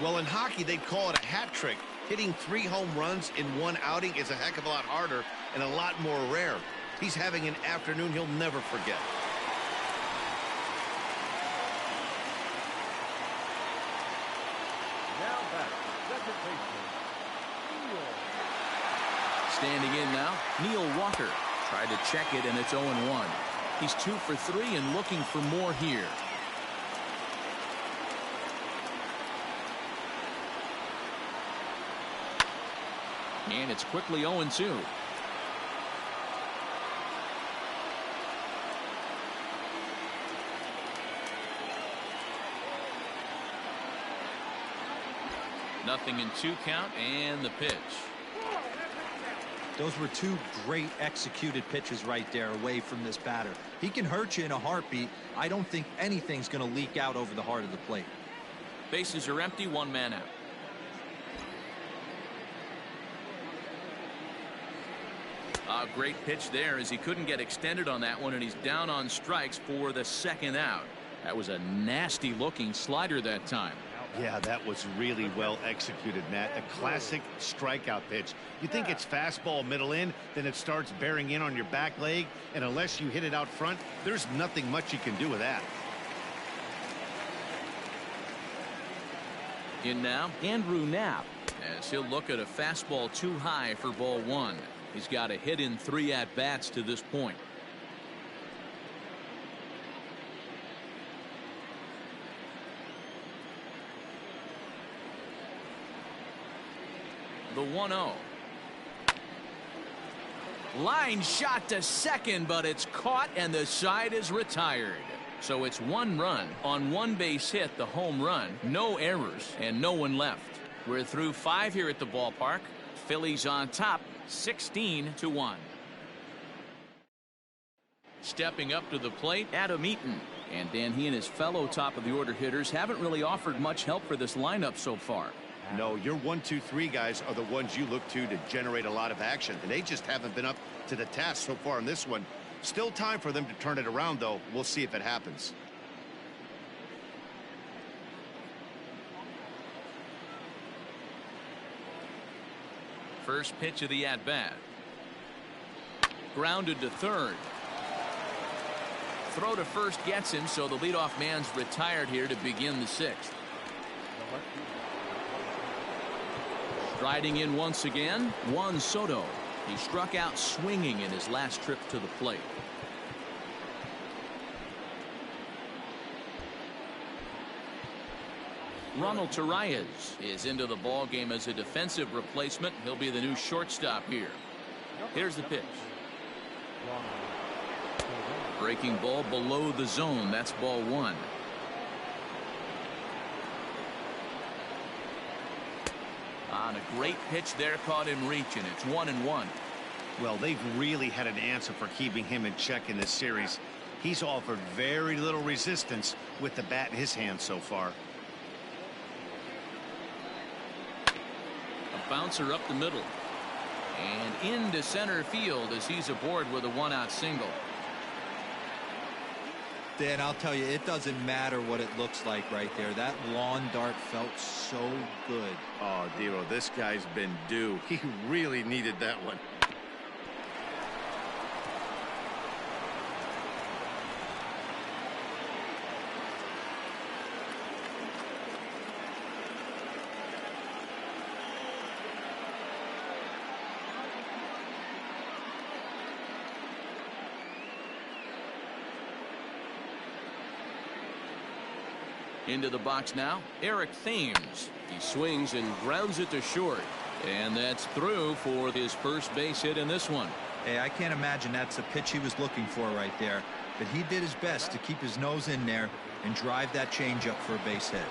Well, in hockey, they'd call it a hat trick. Hitting 3 home runs in 1 outing is a heck of a lot harder and a lot more rare. He's having an afternoon he'll never forget. Standing in now, Neil Walker. Tried to check it, and it's 0-1. He's 2 for 3 and looking for more here. And it's quickly 0-2. Nothing in 2 count, and the pitch. Those were 2 great executed pitches right there away from this batter. He can hurt you in a heartbeat. I don't think anything's going to leak out over the heart of the plate. Bases are empty, 1 man out. A great pitch there as he couldn't get extended on that one, and he's down on strikes for the 2nd out. That was a nasty looking slider that time. Yeah, that was really well executed, Matt. A classic strikeout pitch. You think it's fastball middle in, then it starts bearing in on your back leg, and unless you hit it out front, there's nothing much you can do with that. In now, Andrew Knapp, as he'll look at a fastball too high for ball 1. He's got a hit in 3 at-bats to this point. The 1-0. Line shot to second, but it's caught and the side is retired. So it's 1 run on 1 base hit, the home run, no errors, and no one left. We're through 5 here at the ballpark. Phillies on top, 16-1. Stepping up to the plate, Adam Eaton. And then he and his fellow top of the order hitters haven't really offered much help for this lineup so far. No, your 1, 2, 3 guys are the ones you look to generate a lot of action, and they just haven't been up to the task so far in this one. Still time for them to turn it around, though. We'll see if it happens. First pitch of the at-bat. Grounded to third. Throw to first gets him, so the leadoff man's retired here to begin the 6th. Striding in once again, Juan Soto. He struck out swinging in his last trip to the plate. Ronald Torreyes is into the ball game as a defensive replacement. He'll be the new shortstop here. Here's the pitch. Breaking ball below the zone. That's ball one. On a great pitch there, caught in reach, and it's 1-1. Well, they've really had an answer for keeping him in check in this series. He's offered very little resistance with the bat in his hand so far. A bouncer up the middle and into center field as he's aboard with a one-out single. Dan, I'll tell you, it doesn't matter what it looks like right there. That lawn dart felt so good. Oh, Dero, this guy's been due. He really needed that one. Into the box now, Eric Thames. He swings and grounds it to short. And that's through for his first base hit in this one. Hey, I can't imagine that's a pitch he was looking for right there. But he did his best to keep his nose in there and drive that changeup for a base hit.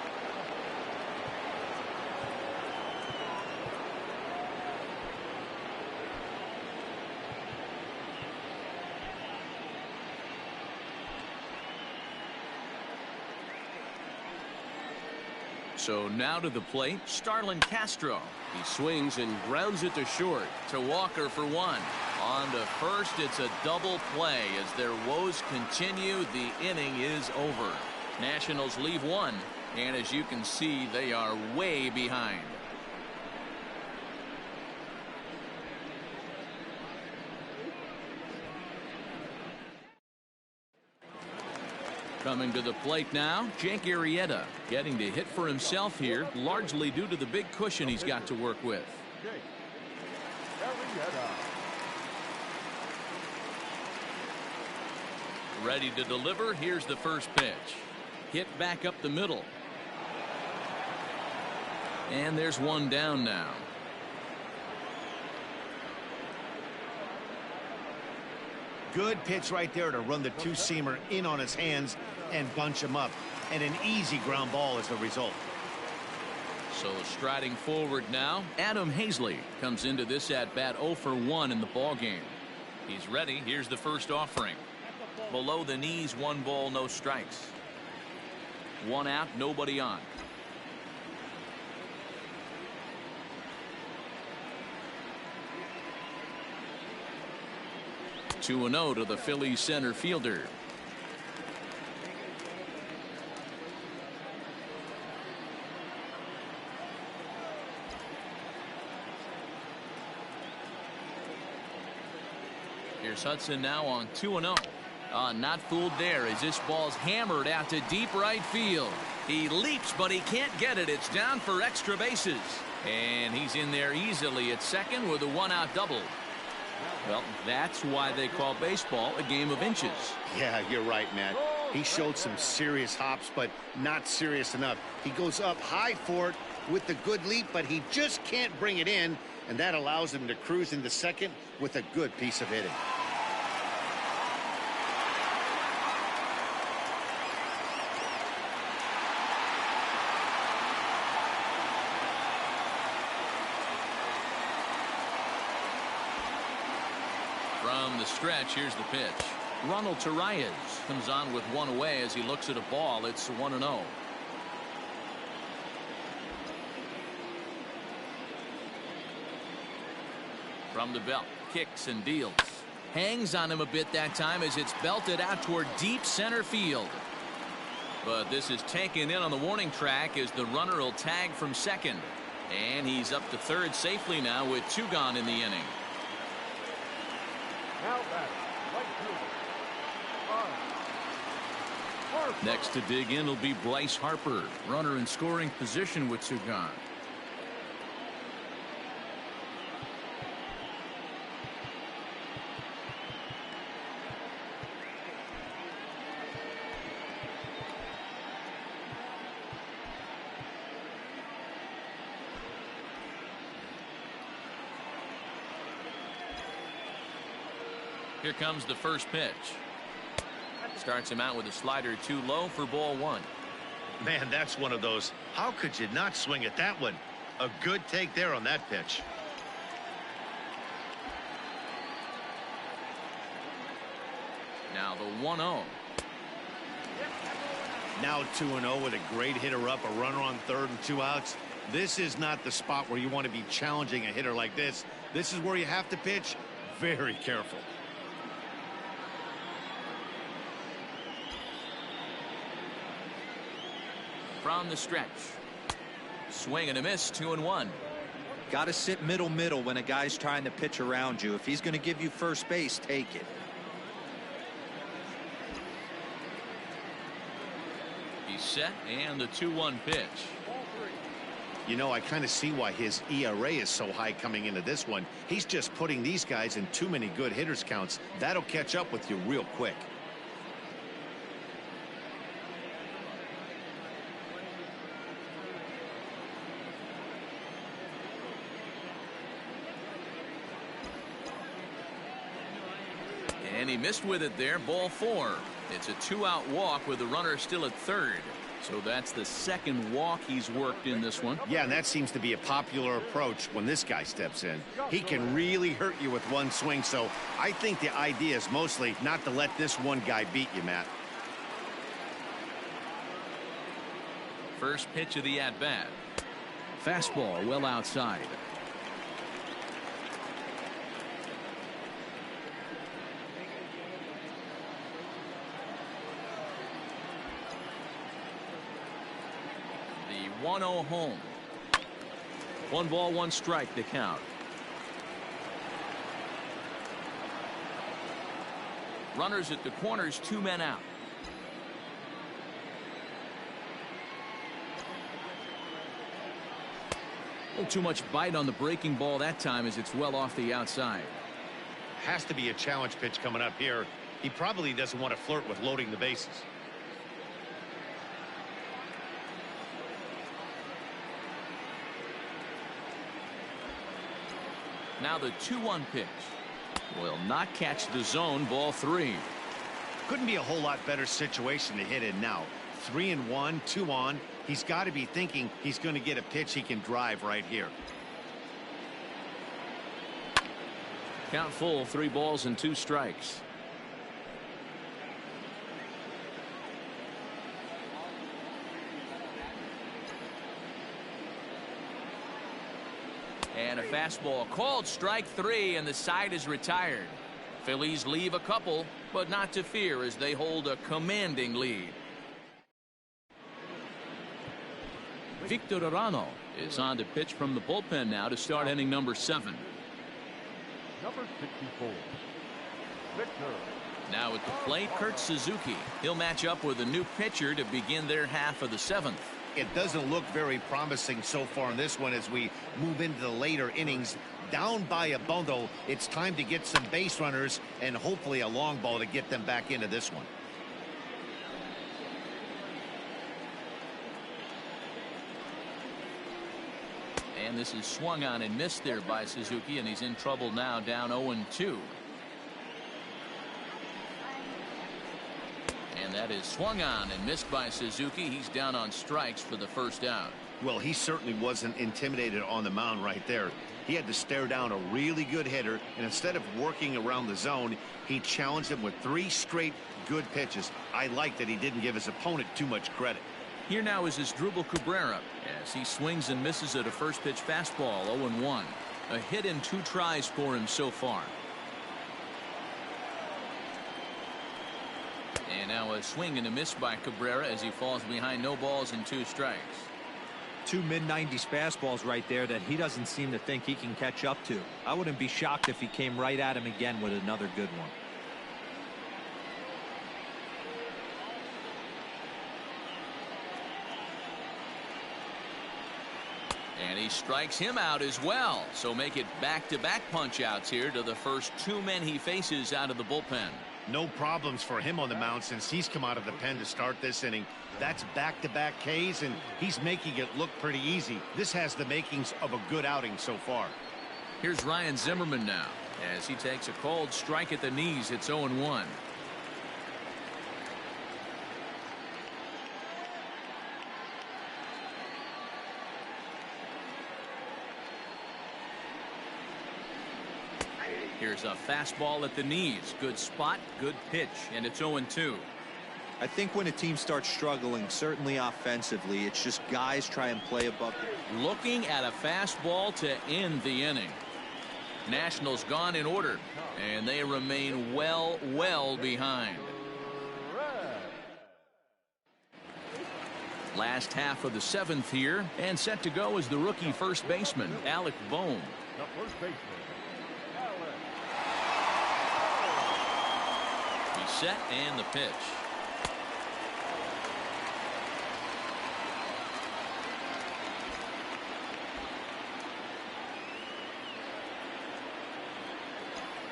So now to the plate, Starlin Castro. He swings and grounds it to short. To Walker for one. On to first, it's a double play. As their woes continue, the inning is over. Nationals leave one, and as you can see, they are way behind. Coming to the plate now, Jake Arrieta getting to hit for himself here, largely due to the big cushion he's got to work with. Jake Arrieta. Ready to deliver. Here's the first pitch. Hit back up the middle. And there's one down now. Good pitch right there to run the two-seamer in on his hands and bunch him up. And an easy ground ball as a result. So striding forward now, Adam Hazley comes into this at-bat 0 for 1 in the ballgame. He's ready. Here's the first offering. Below the knees, 1 ball, no strikes. 1 out, nobody on. Two and 0 to the Phillies center fielder. Here's Hudson now on 2-0. Not fooled there as this ball's hammered out to deep right field. He leaps, but he can't get it. It's down for extra bases. And he's in there easily at second with a 1-out double. Well, that's why they call baseball a game of inches. Yeah, you're right, Matt. He showed some serious hops, but not serious enough. He goes up high for it with the good leap, but he just can't bring it in, and that allows him to cruise into second with a good piece of hitting. From the stretch, here's the pitch. Ronald Torreyes comes on with 1 away as he looks at a ball. It's 1-0. From the belt, kicks and deals. Hangs on him a bit that time as it's belted out toward deep center field. But this is taken in on the warning track as the runner will tag from second. And he's up to third safely now with 2 gone in the inning. Now batting, right fielder. Next to dig in will be Bryce Harper, runner in scoring position with 2 gone. Here comes the first pitch. Starts him out with a slider too low for ball one. Man, that's one of those. How could you not swing at that one? A good take there on that pitch. Now the 1-0. Now 2-0 with a great hitter up, a runner on third and 2 outs. This is not the spot where you want to be challenging a hitter like this. This is where you have to pitch very careful. From the stretch. Swing and a miss, 2-1. Got to sit middle when a guy's trying to pitch around you. If he's going to give you first base, take it. He's set, and the 2-1 pitch. You know, I kind of see why his ERA is so high coming into this one. He's just putting these guys in too many good hitters counts. That'll catch up with you real quick. And he missed with it there, ball 4. It's a 2-out walk with the runner still at third. So that's the second walk he's worked in this one. Yeah, and that seems to be a popular approach when this guy steps in. He can really hurt you with one swing, so I think the idea is mostly not to let this one guy beat you, Matt. First pitch of the at-bat. Fastball well outside. The 1-0 home. 1 ball, 1 strike to count. Runners at the corners, 2 men out. A little too much bite on the breaking ball that time as it's well off the outside. Has to be a challenge pitch coming up here. He probably doesn't want to flirt with loading the bases. Now the 2-1 pitch. Will not catch the zone, ball 3. Couldn't be a whole lot better situation to hit in now. 3-1, 2 on. He's got to be thinking he's going to get a pitch he can drive right here. Count full, 3 balls and 2 strikes. And a fastball called strike 3, and the side is retired. Phillies leave a couple, but not to fear as they hold a commanding lead. Victor Arano is on to pitch from the bullpen now to start inning number 7. Number 64, Victor. Now at the plate, Kurt Suzuki. He'll match up with a new pitcher to begin their half of the 7th. It doesn't look very promising so far in this one as we move into the later innings. Down by a bundle, it's time to get some base runners and hopefully a long ball to get them back into this one. And this is swung on and missed there by Suzuki, and he's in trouble now, down 0-2. And that is swung on and missed by Suzuki. He's down on strikes for the first out. Well, he certainly wasn't intimidated on the mound right there. He had to stare down a really good hitter, and instead of working around the zone, he challenged him with 3 straight good pitches. I like that he didn't give his opponent too much credit. Here now is Asdrubal Cabrera as he swings and misses at a first pitch fastball, 0-1. A hit in 2 tries for him so far. And now a swing and a miss by Cabrera as he falls behind, no balls and 2 strikes. 2 mid-90s fastballs right there that he doesn't seem to think he can catch up to. I wouldn't be shocked if he came right at him again with another good one. And he strikes him out as well. So make it back-to-back punch-outs here to the first 2 men he faces out of the bullpen. No problems for him on the mound since he's come out of the pen to start this inning. That's back-to-back Ks, and he's making it look pretty easy. This has the makings of a good outing so far. Here's Ryan Zimmerman now. as he takes a cold strike at the knees. It's 0-1. Here's a fastball at the knees. Good spot, good pitch, and it's 0-2. I think when a team starts struggling, certainly offensively, it's just guys try and play above. Looking at a fastball to end the inning. Nationals gone in order, and they remain well behind. Last half of the 7th here, and set to go is the rookie first baseman, Alec Bohm. The first baseman, Alec. He's set, and the pitch.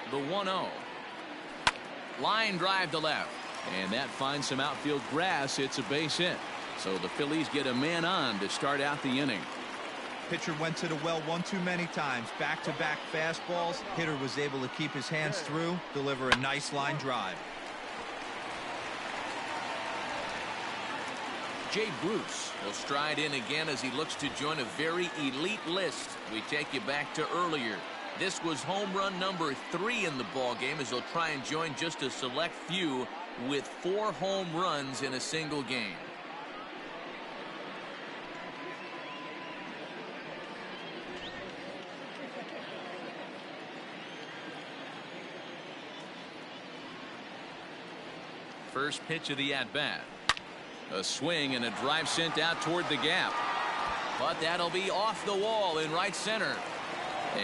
The 1-0. Line drive to left, and that finds some outfield grass. It's a base hit, so the Phillies get a man on to start out the inning. Pitcher went to the well one too many times. Back-to-back fastballs. Hitter was able to keep his hands through, deliver a nice line drive. Jay Bruce will stride in again as he looks to join a very elite list. We take you back to earlier. This was home run number 3 in the ball game, as he'll try and join just a select few with 4 home runs in a single game. First pitch of the at-bat. A swing and a drive sent out toward the gap. But that'll be off the wall in right center.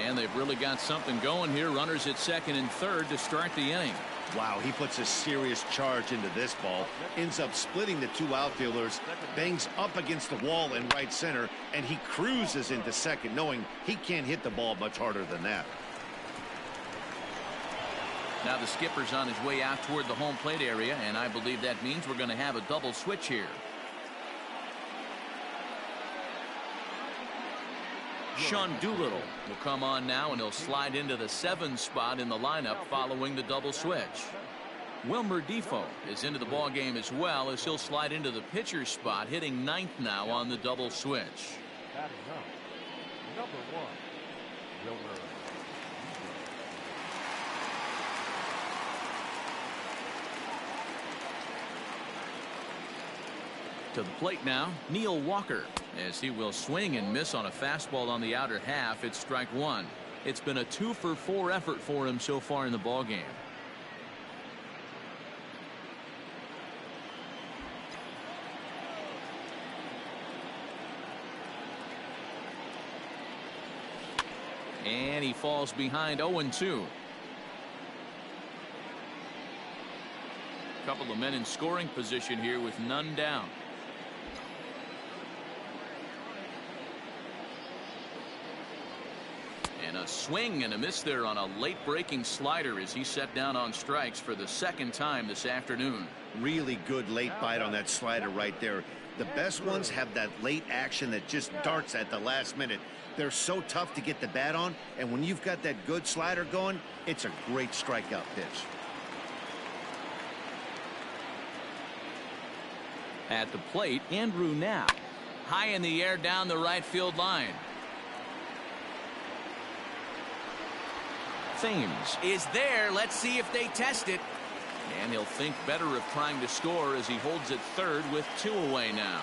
And they've really got something going here. Runners at second and third to start the inning. Wow, he puts a serious charge into this ball. Ends up splitting the 2 outfielders. Bangs up against the wall in right center. And he cruises into second, knowing he can't hit the ball much harder than that. Now the skipper's on his way out toward the home plate area, and I believe that means we're going to have a double switch here. Sean Doolittle will come on now, and he'll slide into the 7 spot in the lineup following the double switch. Wilmer Defoe is into the ball game as well, as he'll slide into the pitcher's spot, hitting 9th now on the double switch. Batting up, number 1, Wilmer. To the plate now, Neil Walker, as he will swing and miss on a fastball on the outer half. It's strike 1. It's been a 2-for-4 effort for him so far in the ball game. And he falls behind 0-2. Couple of men in scoring position here with none down. And a swing and a miss there on a late breaking slider as he set down on strikes for the 2nd time this afternoon. Really good late bite on that slider right there. The best ones have that late action that just darts at the last minute. They're so tough to get the bat on, and when you've got that good slider going, it's a great strikeout pitch. At the plate, Andrew Knapp. High in the air down the right field line. Thames is there. Let's see if they test it. And he'll think better of trying to score as he holds it third with 2 away now.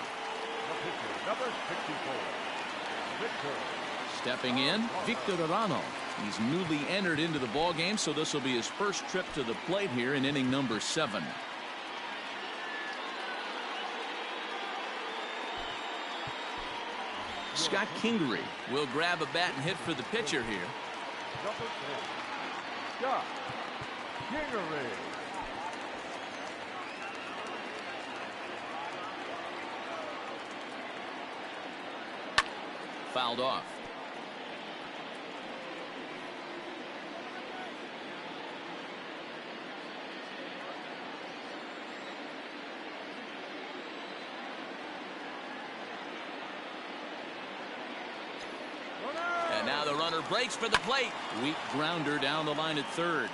The pitcher, number 64, Victor. Stepping in, Victor Arano. He's newly entered into the ball game, so this will be his first trip to the plate here in inning number 7. Scott Kingery will grab a bat and hit for the pitcher here. Number 10, Scott Kingery. Fouled off. And now the runner Parker breaks for the plate. Weak grounder down the line at third.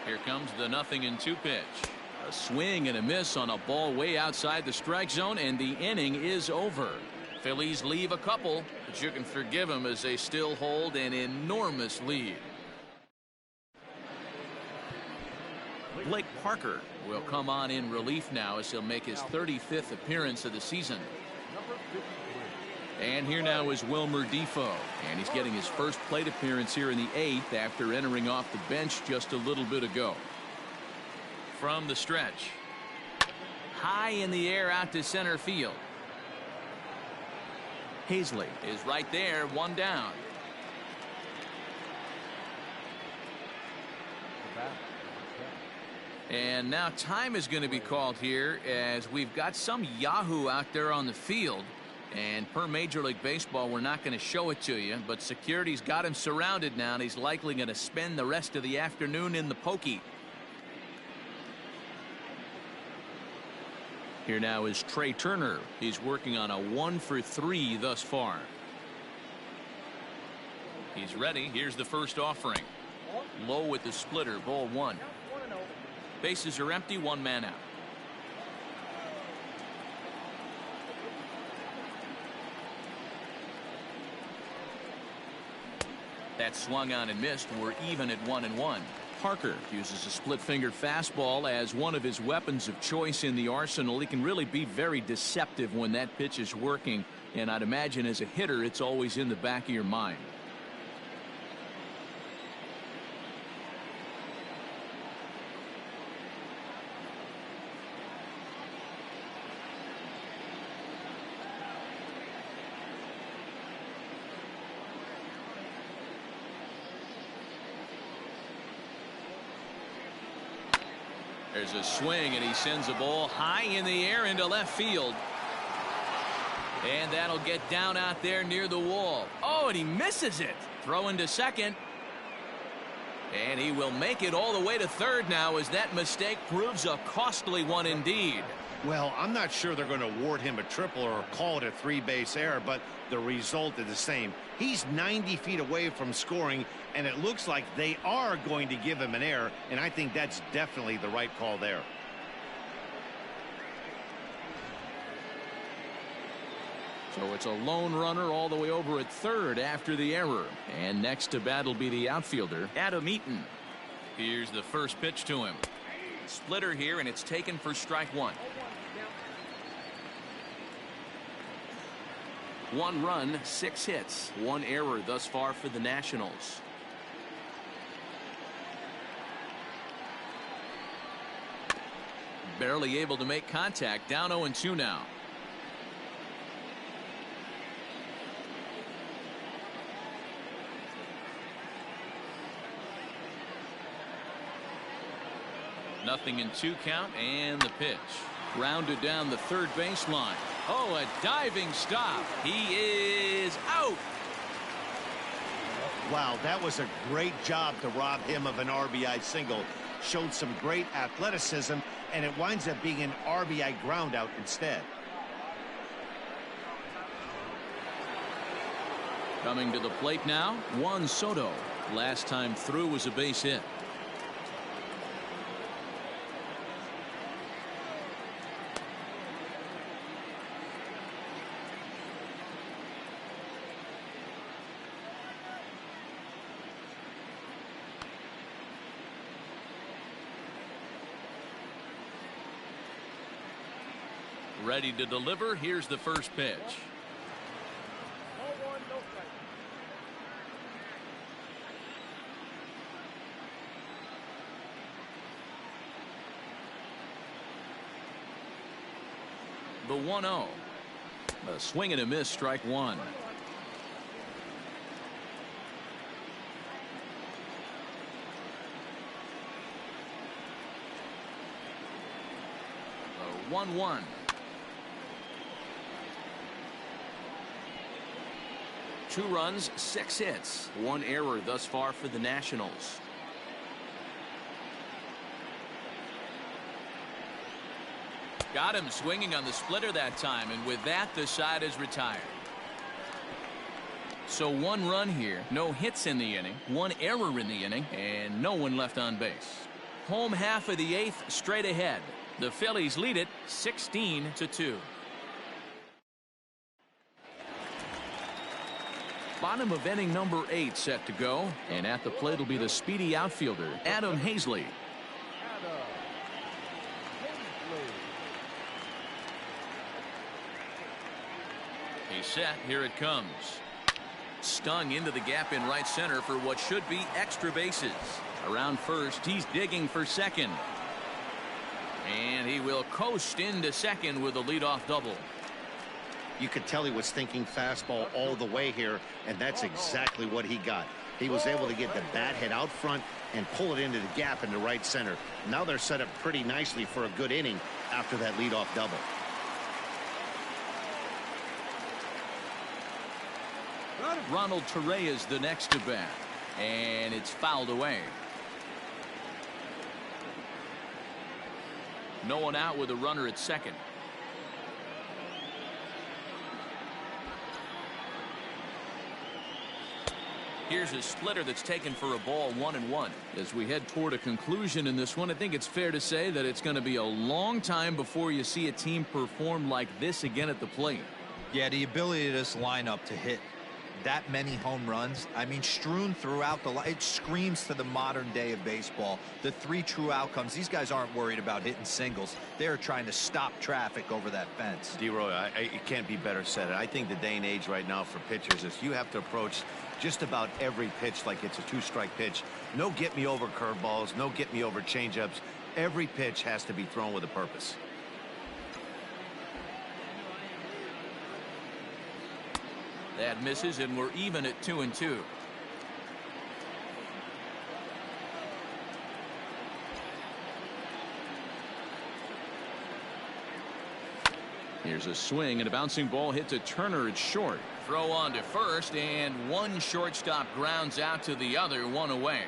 Here comes the 0-2 pitch. A swing and a miss on a ball way outside the strike zone, and the inning is over. Phillies leave a couple, but you can forgive them as they still hold an enormous lead. Blake Parker will come on in relief now as he'll make his 35th appearance of the season. And here now is Wilmer Defoe, and he's getting his first plate appearance here in the 8th after entering off the bench just a little bit ago. From the stretch, high in the air out to center field. Hazley is right there, one down. And now time is going to be called here as we've got some Yahoo out there on the field. And per Major League Baseball, we're not going to show it to you, but security's got him surrounded now, and he's likely going to spend the rest of the afternoon in the pokey. Here now is Trey Turner. He's working on a 1-for-3 thus far. He's ready. Here's the first offering. Low with the splitter, ball 1. Bases are empty, one man out. That swung on and missed. We're even at 1-1. Parker uses a split-fingered fastball as one of his weapons of choice in the arsenal. He can really be very deceptive when that pitch is working, and I'd imagine as a hitter it's always in the back of your mind. There's a swing, and he sends a ball high in the air into left field. And that'll get down out there near the wall. Oh, and he misses it. Throw into second. And he will make it all the way to third now as that mistake proves a costly one indeed. Well, I'm not sure they're going to award him a triple or call it a 3-base error, but the result is the same. He's 90 feet away from scoring, and it looks like they are going to give him an error, and I think that's definitely the right call there. So it's a lone runner all the way over at third after the error. And next to bat will be the outfielder, Adam Eaton. Here's the first pitch to him. Splitter here, and it's taken for strike 1. 1 run, 6 hits, 1 error thus far for the Nationals. Barely able to make contact. Down 0-2 now. Nothing in 2 count, and the pitch. Grounded down the third baseline. Oh, a diving stop. He is out. Wow, that was a great job to rob him of an RBI single. Showed some great athleticism, and it winds up being an RBI groundout instead. Coming to the plate now, Juan Soto. Last time through was a base hit. Ready to deliver. Here's the first pitch. The 1-0. A swing and a miss, strike 1. The 1-1. 2 runs, 6 hits, 1 error thus far for the Nationals. Got him swinging on the splitter that time, and with that, the side is retired. So 1 run here, no hits in the inning, 1 error in the inning, and no one left on base. Home half of the 8th straight ahead. The Phillies lead it 16-2. Bottom of inning number 8 set to go, and at the plate will be the speedy outfielder Adam Hazley. He's set. Here it comes. Stung into the gap in right center for what should be extra bases. Around first, he's digging for second. And he will coast into second with a leadoff double. You could tell he was thinking fastball all the way here, and that's exactly what he got. He was able to get the bat head out front and pull it into the gap into right center. Now they're set up pretty nicely for a good inning after that leadoff double. Ronald Torre is the next to bat, and it's fouled away. No one out with a runner at second. Here's a splitter that's taken for a ball, 1-1. As we head toward a conclusion in this one, I think it's fair to say that it's going to be a long time before you see a team perform like this again at the plate. Yeah, the ability of this lineup to hit that many home runs, I mean, strewn throughout the line, it screams to the modern day of baseball. The 3 true outcomes. These guys aren't worried about hitting singles. They're trying to stop traffic over that fence. D-Roy, it can't be better said. I think the day and age right now for pitchers is you have to approach just about every pitch like it's a 2-strike pitch. No get me over curveballs, no get me over changeups. Every pitch has to be thrown with a purpose. That misses, and we're even at 2-2. Here's a swing, and a bouncing ball hit to Turner at short. Throw on to first, and one shortstop grounds out to the other, 1 away.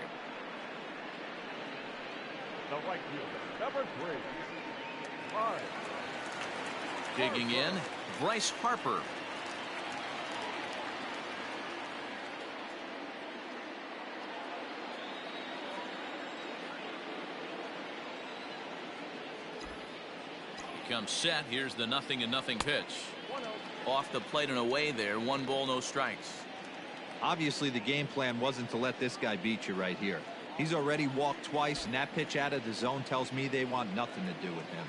The right fielder, number 3. Bryce Digging in, Bryce Harper. Comes set. Here's the 0-0 pitch. Off the plate and away there. 1 ball, no strikes. Obviously, the game plan wasn't to let this guy beat you right here. He's already walked twice, and that pitch out of the zone tells me they want nothing to do with him.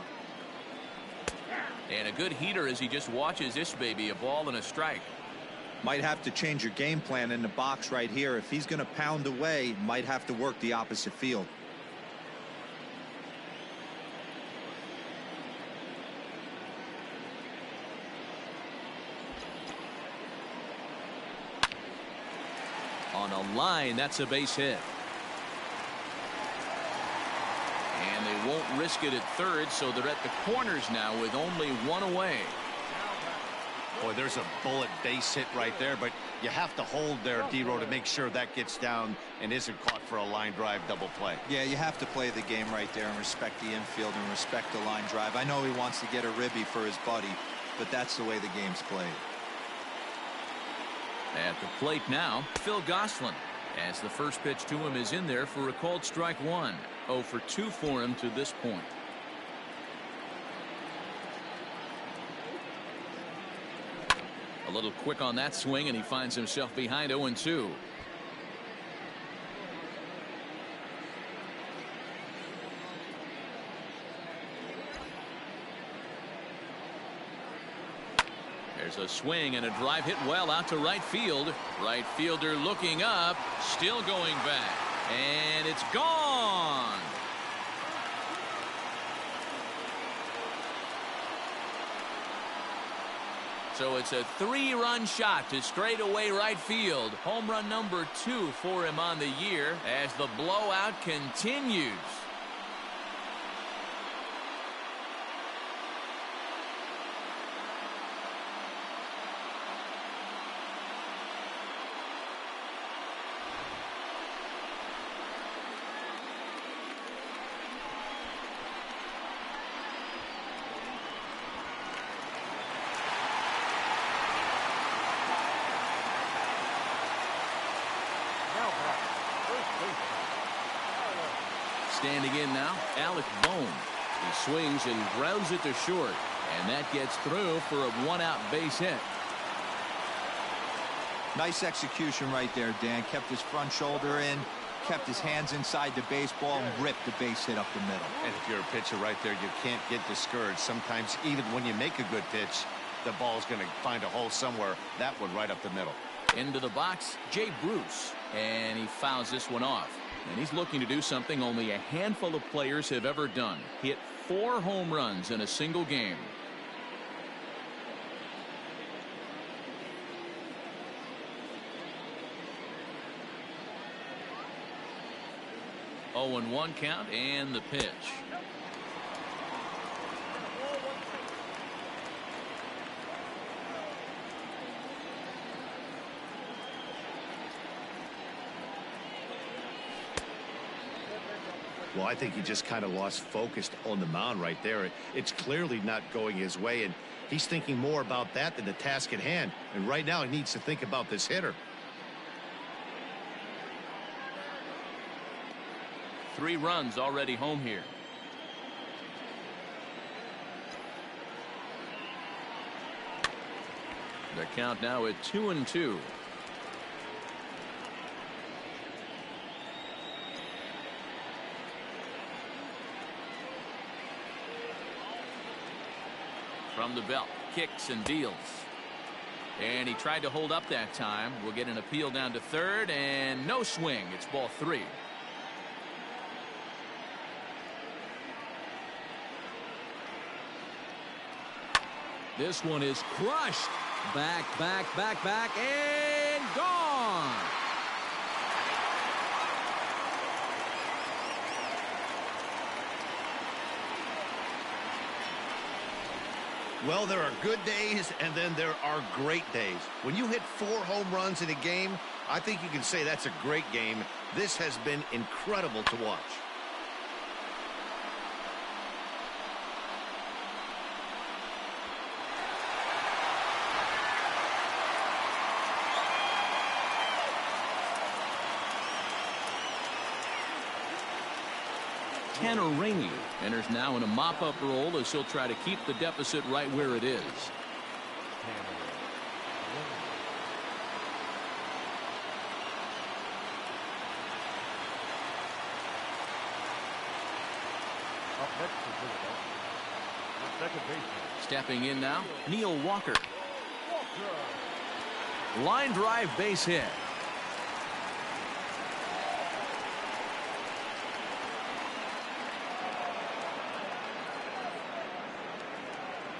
And a good heater as he just watches this baby. A ball and a strike. Might have to change your game plan in the box right here. If he's going to pound away, might have to work the opposite field. On a line, that's a base hit. And they won't risk it at third, so they're at the corners now with only 1 away. Boy, there's a bullet base hit right there, but you have to hold there, D-Row, to make sure that gets down and isn't caught for a line drive double play. Yeah, you have to play the game right there and respect the infield and respect the line drive. I know he wants to get a ribby for his buddy, but that's the way the game's played. At the plate now, Phil Gosselin, as the first pitch to him is in there for a called strike 1. 0 for 2 for him to this point. A little quick on that swing, and he finds himself behind 0-2. There's a swing and a drive hit well out to right field. Right fielder looking up, still going back, and it's gone. So it's a 3-run shot to straightaway right field. Home run number 2 for him on the year as the blowout continues. Standing in now, Alec Bohm. He swings and grounds it to short, and that gets through for a one-out base hit. Nice execution right there, Dan. Kept his front shoulder in, kept his hands inside the baseball, and ripped the base hit up the middle. And if you're a pitcher right there, you can't get discouraged. Sometimes even when you make a good pitch, the ball's going to find a hole somewhere. That one right up the middle. Into the box, Jay Bruce, and he fouls this one off. And he's looking to do something only a handful of players have ever done. Hit 4 home runs in a single game. Oh, and 1 count and the pitch. Well, I think he just kind of lost focus on the mound right there. It's clearly not going his way, and he's thinking more about that than the task at hand. And right now he needs to think about this hitter. 3 runs already home here. The count now at 2-2. From the belt, kicks and deals. And he tried to hold up that time. We'll get an appeal down to third, and no swing. It's ball 3. This one is crushed. Back, and gone. Well, there are good days, and then there are great days. When you hit 4 home runs in a game, I think you can say that's a great game. This has been incredible to watch. Tanner Rainey enters now in a mop-up role as he'll try to keep the deficit right where it is. Up next is Philadelphia. Second baseman. Stepping in now, Neil Walker. Walker. Line drive base hit.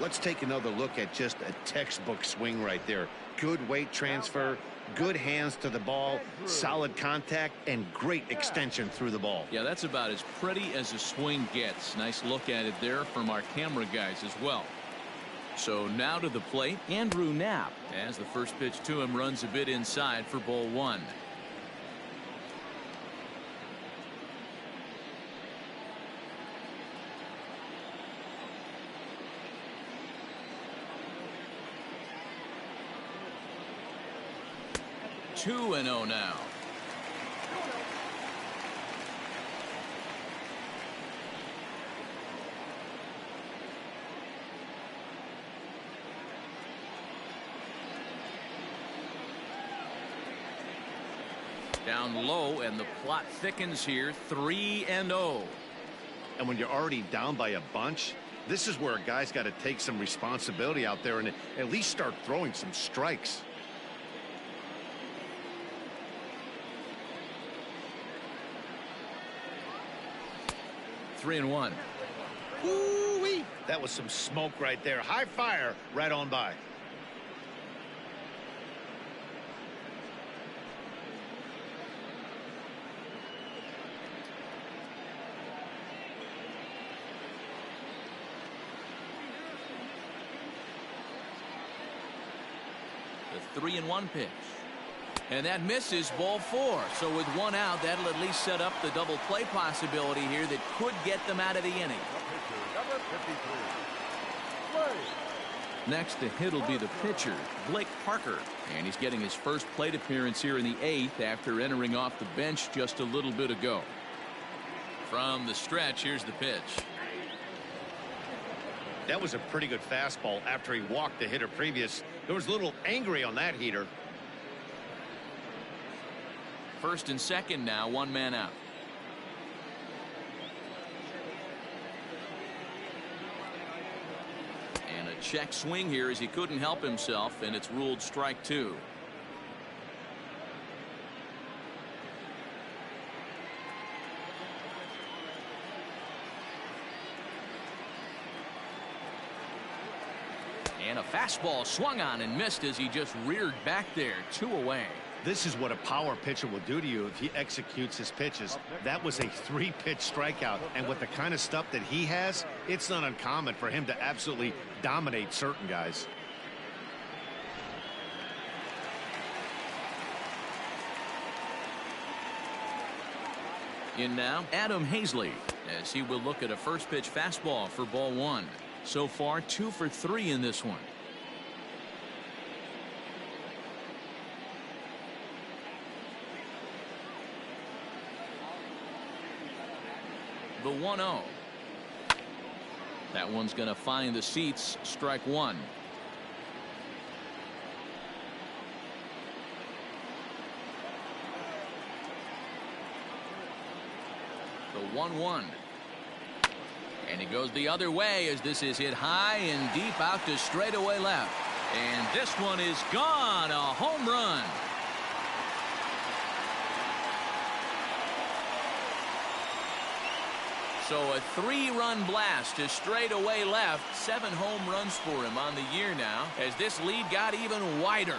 Let's take another look at just a textbook swing right there. Good weight transfer, good hands to the ball, solid contact, and great extension through the ball. Yeah, that's about as pretty as a swing gets. Nice look at it there from our camera guys as well. So now to the plate, Andrew Knapp, as the first pitch to him runs a bit inside for ball 1. Two and 0 now. Down low, and the plot thickens here. 3-0. And when you're already down by a bunch, this is where a guy's got to take some responsibility out there and at least start throwing some strikes. 3-1. Ooh-wee. That was some smoke right there. High fire right on by. The 3-1 pitch. And that misses ball 4. So with 1 out, that'll at least set up the double play possibility here that could get them out of the inning. Number 53. Play. Next to hit will be the pitcher, Blake Parker. And he's getting his first plate appearance here in the 8th after entering off the bench just a little bit ago. From the stretch, here's the pitch. That was a pretty good fastball after he walked the hitter previous. There was a little angry on that heater. First and second now, one man out. And a check swing here as he couldn't help himself, and it's ruled strike two. And a fastball swung on and missed as he just reared back there. 2 away. This is what a power pitcher will do to you if he executes his pitches. That was a 3-pitch strikeout, and with the kind of stuff that he has, it's not uncommon for him to absolutely dominate certain guys. In now, Adam Hazley, as he will look at a first pitch fastball for ball 1. So far, 2 for 3 in this one. The 1-0. That one's going to find the seats. Strike one. The 1-1. And he goes the other way as this is hit high and deep out to straightaway left. And this one is gone. A home run. So a 3-run blast to straightaway left. 7 home runs for him on the year now as this lead got even wider.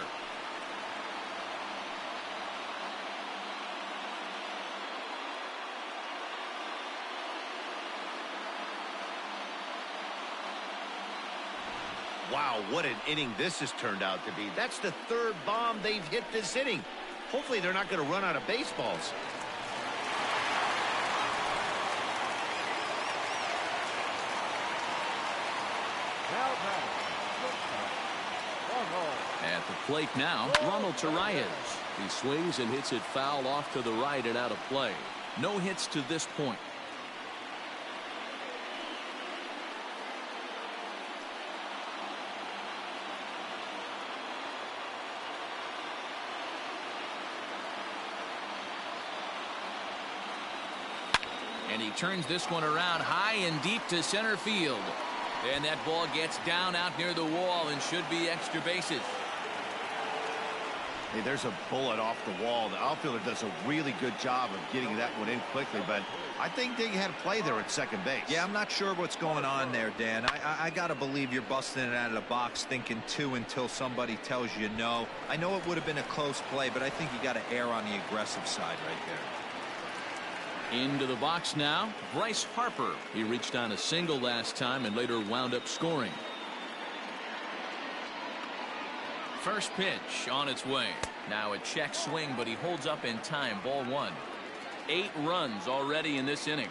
Wow, what an inning this has turned out to be. That's the 3rd bomb they've hit this inning. Hopefully they're not going to run out of baseballs. At the plate now, Ronald Torreyes. He swings and hits it foul off to the right and out of play. No hits to this point. And he turns this one around high and deep to center field. And that ball gets down out near the wall and should be extra bases. Hey, there's a bullet off the wall. The outfielder does a really good job of getting that one in quickly, but I think they had a play there at second base. Yeah, I'm not sure what's going on there, Dan. I got to believe you're busting it out of the box thinking 2 until somebody tells you no. I know it would have been a close play, but I think you got to err on the aggressive side right there. Into the box now, Bryce Harper. He reached on a single last time and later wound up scoring. First pitch on its way. Now a check swing, but he holds up in time. Ball 1. 8 runs already in this inning.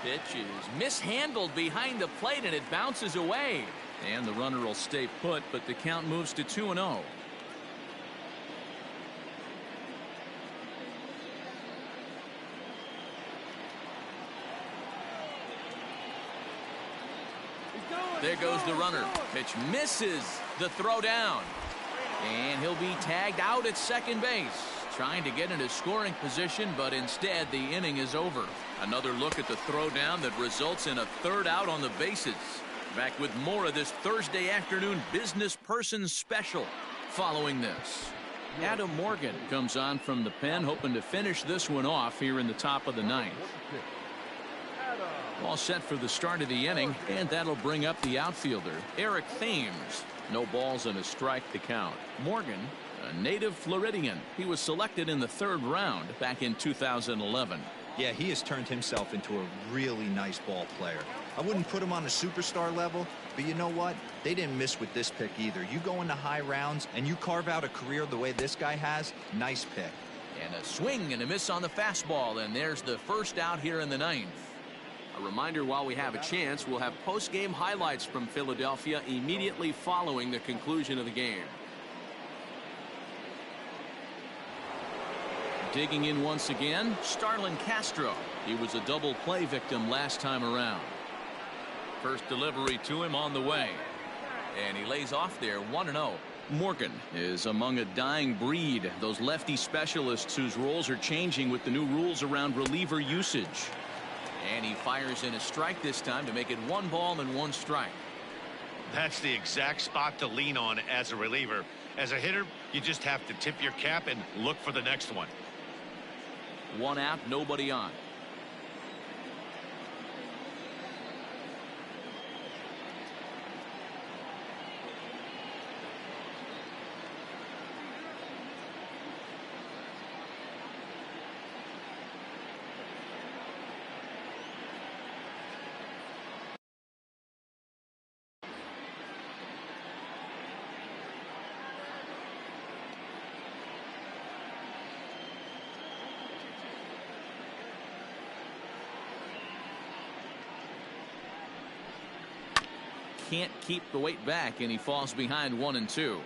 Pitch is mishandled behind the plate and it bounces away. And the runner will stay put, but the count moves to 2-0. There goes the runner. Pitch misses the throw down. And he'll be tagged out at second base. Trying to get into scoring position, but instead the inning is over. Another look at the throw down that results in a 3rd out on the bases. Back with more of this Thursday afternoon business person special following this. Adam Morgan comes on from the pen, hoping to finish this one off here in the top of the 9th. All set for the start of the inning, and that'll bring up the outfielder, Eric Thames. No balls and a strike to count. Morgan, a native Floridian. He was selected in the 3rd round back in 2011. Yeah, he has turned himself into a really nice ball player. I wouldn't put him on a superstar level, but you know what? They didn't miss with this pick either. You go into high rounds and you carve out a career the way this guy has. Nice pick. And a swing and a miss on the fastball, and there's the 1st out here in the 9th. A reminder, while we have a chance, we'll have post-game highlights from Philadelphia immediately following the conclusion of the game. Digging in once again, Starlin Castro. He was a double play victim last time around. First delivery to him on the way. And he lays off there 1-0. Morgan is among a dying breed. Those lefty specialists whose roles are changing with the new rules around reliever usage. And he fires in a strike this time to make it 1 ball and 1 strike. That's the exact spot to lean on as a reliever. As a hitter, you just have to tip your cap and look for the next one. 1 out, nobody on. Can't keep the weight back, and he falls behind 1-2.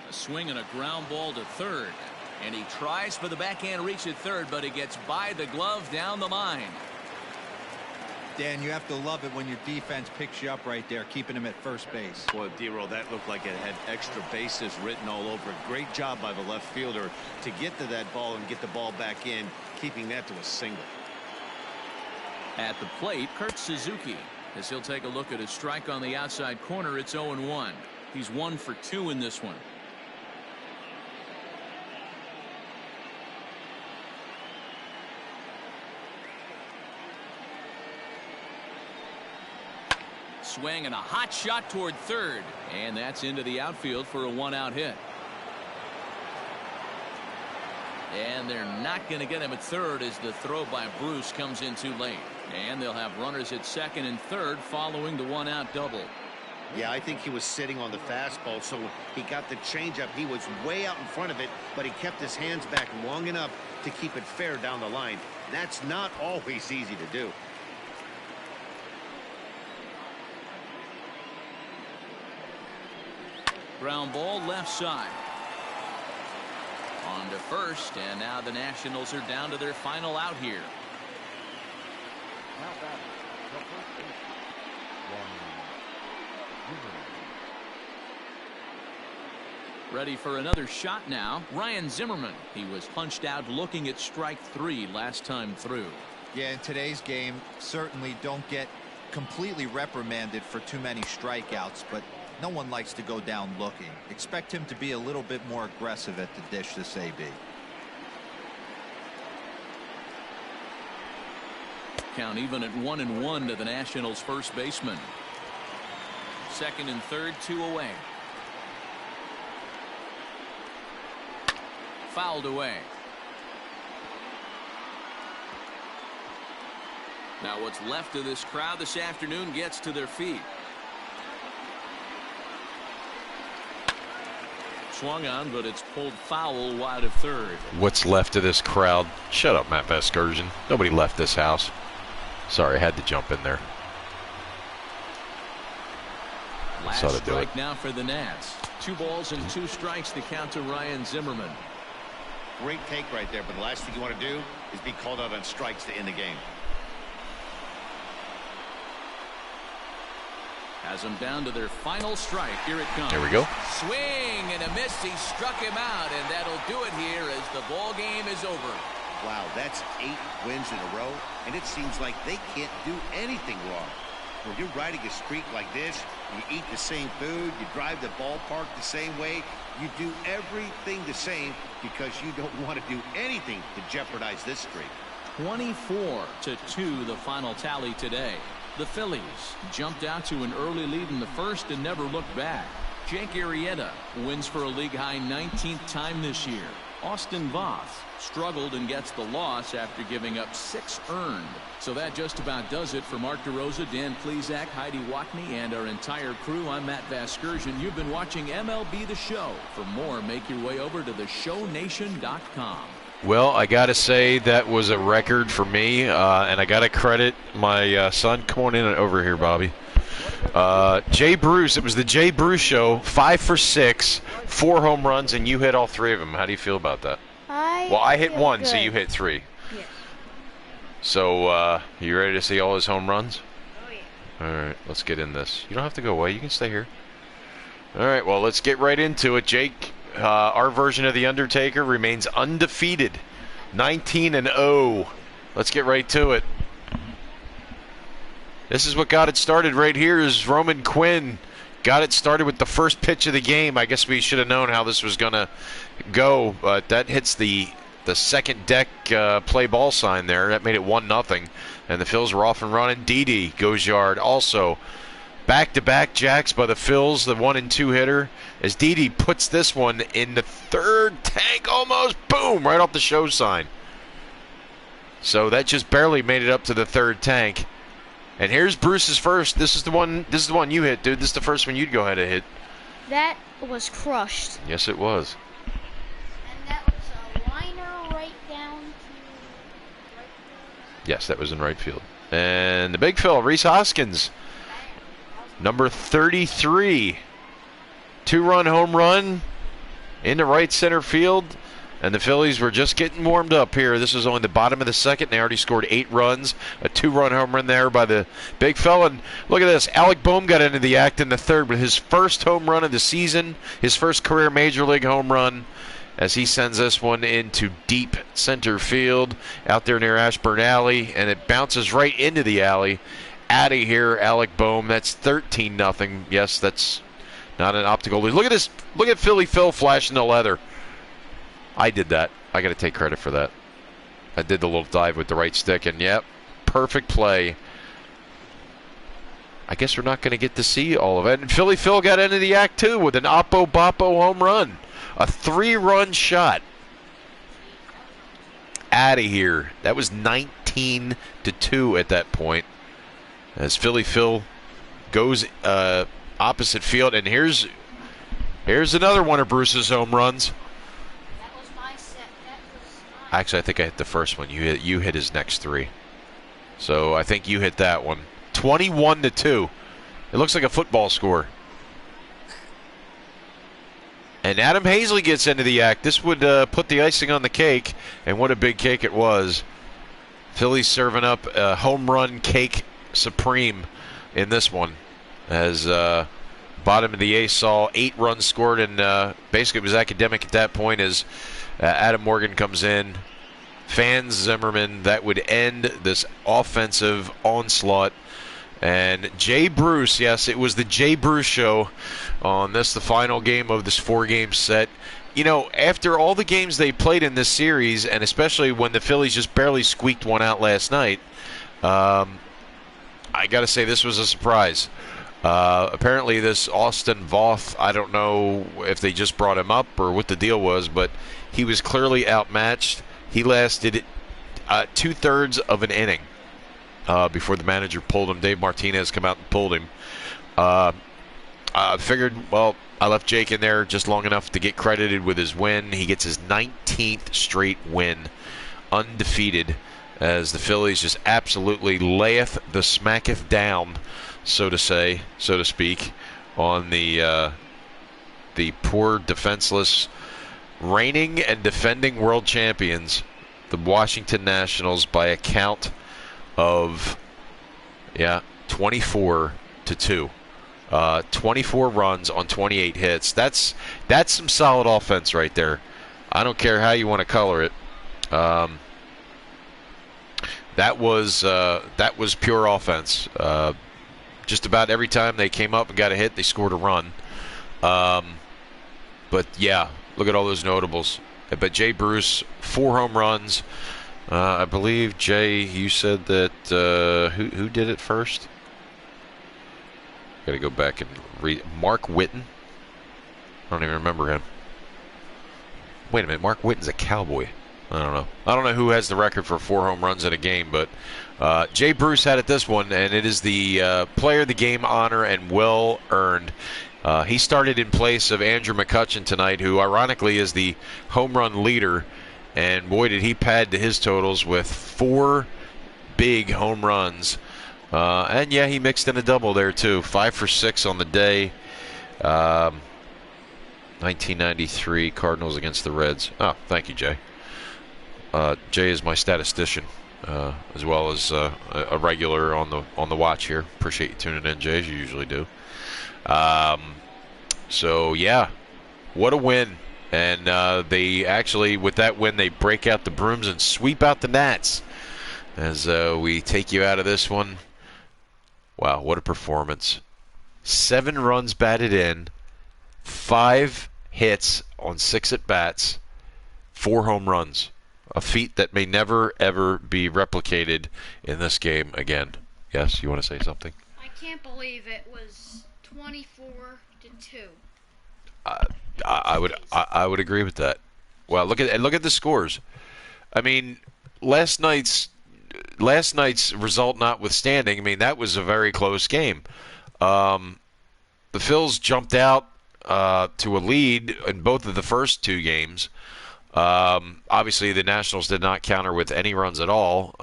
A swing and a ground ball to third, and he tries for the backhand reach at third, but he gets by the glove down the line. Dan, you have to love it when your defense picks you up right there, keeping him at first base. Boy, D-Roll, that looked like it had extra bases written all over it. Great job by the left fielder to get to that ball and get the ball back in, keeping that to a single. At the plate, Kurt Suzuki, as he'll take a look at his strike on the outside corner. It's 0-1. He's 1 for 2 in this one. Swing and a hot shot toward third, and that's into the outfield for a 1-out hit. And they're not going to get him at third as the throw by Bruce comes in too late, and they'll have runners at second and third following the 1-out double. Yeah, I think he was sitting on the fastball, so he got the changeup. He was way out in front of it, but he kept his hands back long enough to keep it fair down the line. That's not always easy to do. Ground ball left side. On to first, and now the Nationals are down to their final out here. Now batting, the first baseman, Ryan Zimmerman. Ready for another shot now. Ryan Zimmerman. He was punched out looking at strike 3 last time through. Yeah, in today's game, certainly don't get completely reprimanded for too many strikeouts, but no one likes to go down looking. Expect him to be a little bit more aggressive at the dish this AB. Count even at 1-1 to the Nationals first baseman. Second and third, 2 away. Fouled away. Now what's left of this crowd this afternoon gets to their feet. Swung on, but it's pulled foul wide of third. What's left of this crowd? Shut up, Matt Vasgersian. Nobody left this house. Sorry, I had to jump in there. Last Saw to do strike it. now for the Nats. 2 balls and 2 strikes to count to Ryan Zimmerman. Great take right there, but the last thing you want to do is be called out on strikes to end the game. Has them down to their final strike. Here it comes. Here we go. Swing and a miss. He struck him out, and that'll do it here as the ball game is over. Wow, that's 8 wins in a row, and it seems like they can't do anything wrong. When you're riding a streak like this, you eat the same food, you drive the ballpark the same way, you do everything the same because you don't want to do anything to jeopardize this streak. 24-2 the final tally today. The Phillies jumped out to an early lead in the first and never looked back. Jake Arrieta wins for a league-high 19th time this year. Austin Voth struggled and gets the loss after giving up 6 earned. So that just about does it for Mark DeRosa, Dan Plesac, Heidi Watney, and our entire crew. I'm Matt Vasgersian. You've been watching MLB The Show. For more, make your way over to theshownation.com. Well, I got to say that was a record for me, and I got to credit my son. Come on in over here, Bobby. Jay Bruce, it was the Jay Bruce show, 5 for 6, 4 home runs, and you hit all 3 of them. How do you feel about that? Well, I hit 1, good. so you hit 3. Yes. So, you ready to see all his home runs? Oh, yeah. All right, let's get in this. You don't have to go away. You can stay here. All right, well, let's get right into it. Jake, our version of The Undertaker remains undefeated, 19-0. Let's get right to it. This is what got it started right here is Roman Quinn. Got it started with the first pitch of the game. I guess we should have known how this was going to go, but that hits the second deck play ball sign there. That made it 1-0, and the Phils were off and running. Didi goes yard. Also, back-to-back jacks by the Phils, the 1 and 2 hitter, as Didi puts this one in the third tank almost. Boom, right off the show sign. So that just barely made it up to the third tank. And here's Bruce's first. This is the one you hit, dude. This is the first one you'd go ahead and hit. That was crushed. Yes, it was. And that was a liner right down to right there. Yes, that was in right field. And the big fella, Rhys Hoskins, number 33. 2-run home run into right center field. And the Phillies were just getting warmed up here. This was only the bottom of the second. They already scored 8 runs. A 2-run home run there by the big fella. And look at this. Alec Boehm got into the act in the third with his first home run of the season, his first career Major League home run, as he sends this one into deep center field out there near Ashburn Alley. And it bounces right into the alley. Out of here, Alec Boehm. That's 13-0. Yes, that's not an optical illusion. Look at this. Look at Philly Phil flashing the leather. I did that. I got to take credit for that. I did the little dive with the right stick, and yep, perfect play. I guess we're not going to get to see all of it. And Philly Phil got into the act, too, with an Oppo Boppo home run. A 3-run shot. Out of here. That was 19-2 at that point. As Philly Phil goes opposite field, and here's another one of Bruce's home runs. Actually, I think I hit the first one. You hit his next 3. So I think you hit that one. 21-2. It looks like a football score. And Adam Hazley gets into the act. This would put the icing on the cake, and what a big cake it was. Phillies serving up a home run cake supreme in this one. As bottom of the 8th saw 8 runs scored, and basically it was academic at that point as Adam Morgan comes in, fans Zimmerman. That would end this offensive onslaught. And Jay Bruce, yes, it was the Jay Bruce show on this, the final game of this 4-game set. You know, after all the games they played in this series, and especially when the Phillies just barely squeaked one out last night, I got to say this was a surprise. Apparently this Austin Voth, I don't know if they just brought him up or what the deal was, but he was clearly outmatched. He lasted 2/3 of an inning before the manager pulled him. Dave Martinez come out and pulled him. I figured, well, I left Jake in there just long enough to get credited with his win. He gets his 19th straight win, undefeated, as the Phillies just absolutely layeth the smacketh down, so to speak, on the poor, defenseless, reigning and defending world champions, the Washington Nationals, by a count of 24-2. 24 runs on 28 hits. That's some solid offense right there. I don't care how you want to color it. That was pure offense. Just about every time they came up and got a hit, they scored a run. But yeah, look at all those notables. But Jay Bruce, 4 home runs. I believe, Jay, you said that who did it first? Got to go back and read. Mark Whitten. I don't even remember him. Wait a minute, Mark Whitten's a Cowboy. I don't know who has the record for 4 home runs in a game, but Jay Bruce had it this one, and it is the player of the game honor, and well earned. He started in place of Andrew McCutchen tonight, who ironically is the home run leader, and boy did he pad to his totals with 4 big home runs And yeah, he mixed in a double there too. 5 for 6 on the day. 1993 Cardinals against the Reds. Oh, thank you, Jay. Jay is my statistician, as well as a regular on the watch here. Appreciate you tuning in, Jay, as you usually do. So yeah, what a win! And they actually, with that win, they break out the brooms and sweep out the Nats. As we take you out of this one. Wow, what a performance! 7 runs batted in, 5 hits on 6 at bats, 4 home runs. A feat that may never, ever be replicated in this game again. Yes, you want to say something? I can't believe it was 24-2. I would agree with that. Well, look at the scores. I mean, last night's result notwithstanding, I mean, that was a very close game. The Phils jumped out to a lead in both of the first 2 games. Obviously, the Nationals did not counter with any runs at all.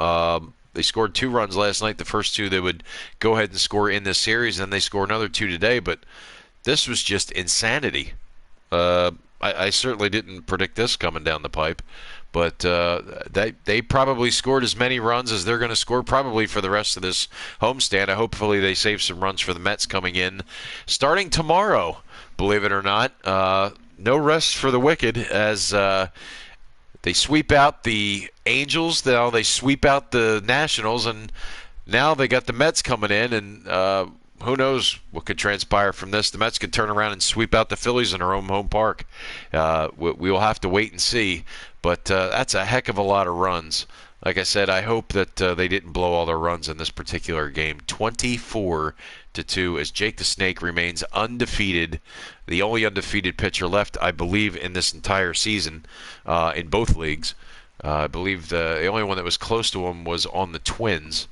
They scored 2 runs last night. The first 2 they would go ahead and score in this series, and then they score another 2 today. But this was just insanity. I certainly didn't predict this coming down the pipe. But they probably scored as many runs as they're going to score probably for the rest of this homestand. Hopefully they save some runs for the Mets coming in starting tomorrow, believe it or not. No rest for the wicked as they sweep out the Angels. Now they sweep out the Nationals, and now they got the Mets coming in, and who knows what could transpire from this. The Mets could turn around and sweep out the Phillies in their own home park. We will have to wait and see, but that's a heck of a lot of runs. Like I said, I hope that they didn't blow all their runs in this particular game. 24-2 as Jake the Snake remains undefeated, the only undefeated pitcher left, I believe, in this entire season in both leagues. I believe the only one that was close to him was on the Twins.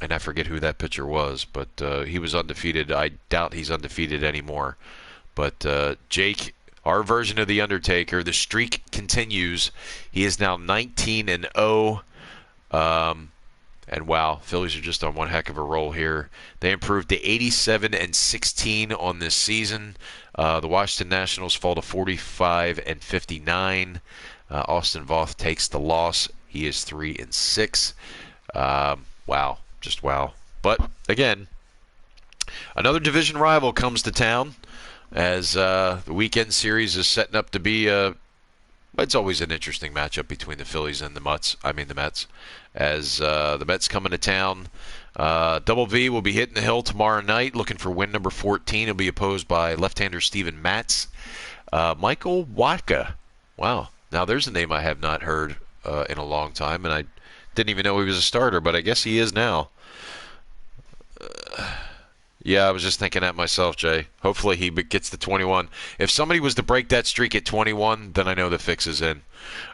And I forget who that pitcher was, but he was undefeated. I doubt he's undefeated anymore. But Jake, our version of The Undertaker, the streak continues. He is now 19-0. And wow, Phillies are just on one heck of a roll here. They improved to 87-16 on this season. The Washington Nationals fall to 45-59. Austin Voth takes the loss. He is 3-6. Wow. Just wow. But, again, another division rival comes to town as the weekend series is setting up to be it's always an interesting matchup between the Phillies and the Mets. As the Mets come into town. Double V will be hitting the hill tomorrow night looking for win number 14. He'll be opposed by left-hander Steven Matz. Michael Watka. Wow. Now, there's a name I have not heard in a long time, and I didn't even know he was a starter, but I guess he is now. Yeah, I was just thinking that myself, Jay. Hopefully he gets to 21. If somebody was to break that streak at 21, then I know the fix is in.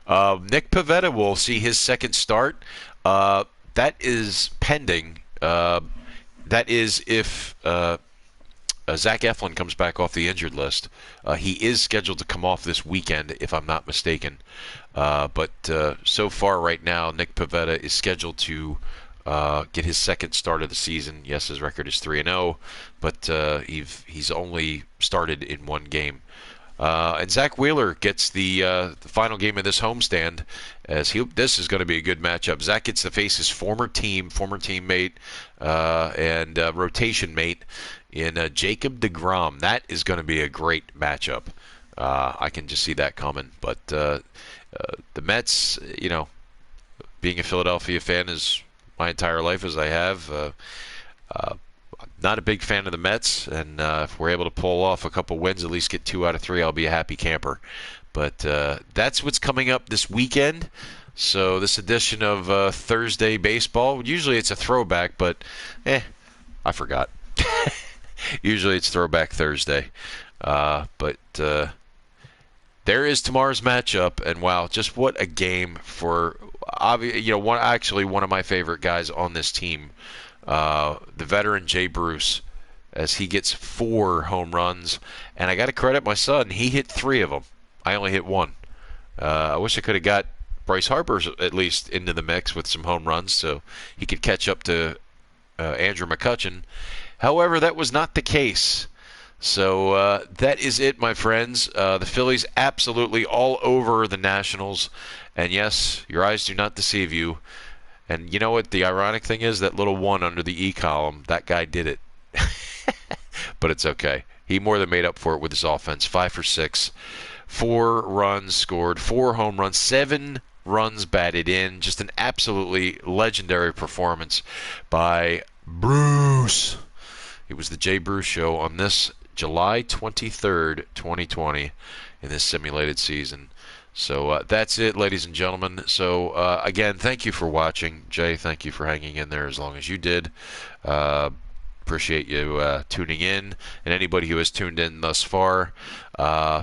Nick Pivetta will see his second start. That is pending. That is if Zach Eflin comes back off the injured list. He is scheduled to come off this weekend, if I'm not mistaken. But so far right now, Nick Pivetta is scheduled to get his second start of the season. Yes, his record is 3-0, but he's only started in 1 game. And Zach Wheeler gets the final game of this homestand. This is going to be a good matchup. Zach gets to face his former teammate, and rotation mate in Jacob deGrom. That is going to be a great matchup. I can just see that coming. But the Mets, being a Philadelphia fan is my entire life as I have. Not a big fan of the Mets, and if we're able to pull off a couple wins, at least get 2 out of 3, I'll be a happy camper. But that's what's coming up this weekend. So this edition of Thursday Baseball, usually it's a throwback, but I forgot. Usually it's Throwback Thursday. But there is tomorrow's matchup, and wow, just what a game for one of my favorite guys on this team, the veteran Jay Bruce, as he gets 4 home runs. And I got to credit my son; he hit 3 of them. I only hit 1. I wish I could have got Bryce Harper's at least into the mix with some home runs, so he could catch up to Andrew McCutchen. However, that was not the case. So that is it, my friends. The Phillies absolutely all over the Nationals. And yes, your eyes do not deceive you. And you know what the ironic thing is? That little one under the E column, that guy did it. But it's okay. He more than made up for it with his offense. 5 for 6. 4 runs scored, 4 home runs, 7 runs batted in. Just an absolutely legendary performance by Bruce. It was the Jay Bruce Show on this July 23rd, 2020, in this simulated season. So that's it, ladies and gentlemen. So, again, thank you for watching. Jay, thank you for hanging in there as long as you did. Appreciate you tuning in. And anybody who has tuned in thus far,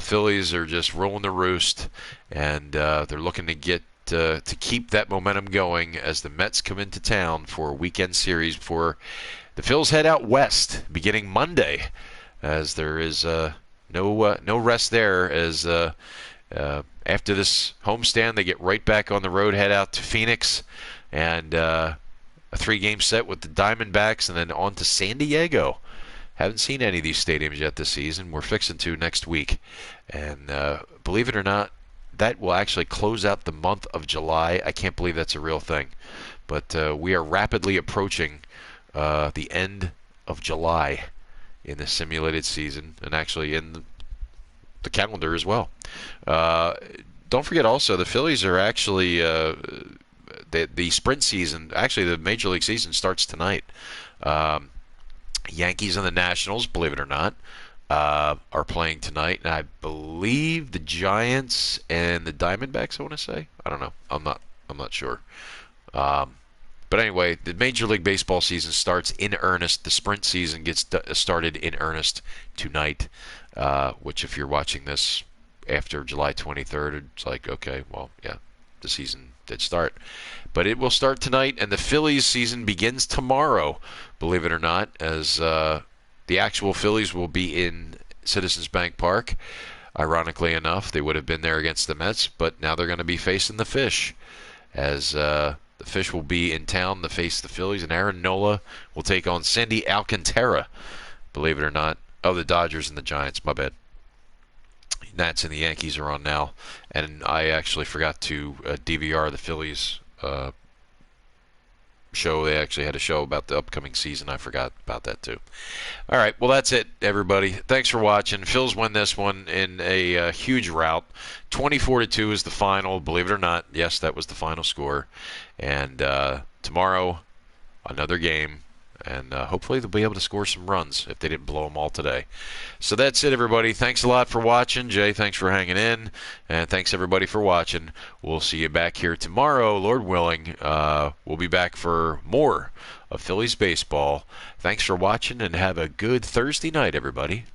Phillies are just rolling the roost, and they're looking to get to keep that momentum going as the Mets come into town for a weekend series before the Phils head out west beginning Monday, as there is no rest there, as after this homestand, they get right back on the road, head out to Phoenix, and a 3-game set with the Diamondbacks, and then on to San Diego. Haven't seen any of these stadiums yet this season. We're fixing to next week. And believe it or not, that will actually close out the month of July. I can't believe that's a real thing. But we are rapidly approaching the end of July in the simulated season, and actually in the calendar as well. Don't forget also, the Phillies are actually the sprint season. Actually, the Major League season starts tonight. Yankees and the Nationals, believe it or not, are playing tonight, and I believe the Giants and the Diamondbacks. I want to say, I don't know. I'm not sure. But anyway, the Major League Baseball season starts in earnest. The sprint season gets started in earnest tonight, which if you're watching this after July 23rd, it's like, okay, well, yeah, the season did start. But it will start tonight, and the Phillies season begins tomorrow, believe it or not, as the actual Phillies will be in Citizens Bank Park. Ironically enough, they would have been there against the Mets, but now they're going to be facing the Fish, as the Fish will be in town to face the Phillies, and Aaron Nola will take on Sandy Alcantara, believe it or not. Oh, the Dodgers and the Giants, my bad. Nats and the Yankees are on now, and I actually forgot to DVR the Phillies show. They actually had a show about the upcoming season. I forgot about that too. All right, well, that's it, everybody. Thanks for watching. Phils win this one in a huge rout. 24-2 is the final. Believe it or not, yes, that was the final score. And tomorrow, another game. And hopefully they'll be able to score some runs if they didn't blow them all today. So that's it, everybody. Thanks a lot for watching. Jay, thanks for hanging in. And thanks, everybody, for watching. We'll see you back here tomorrow, Lord willing. We'll be back for more of Phillies baseball. Thanks for watching, and have a good Thursday night, everybody.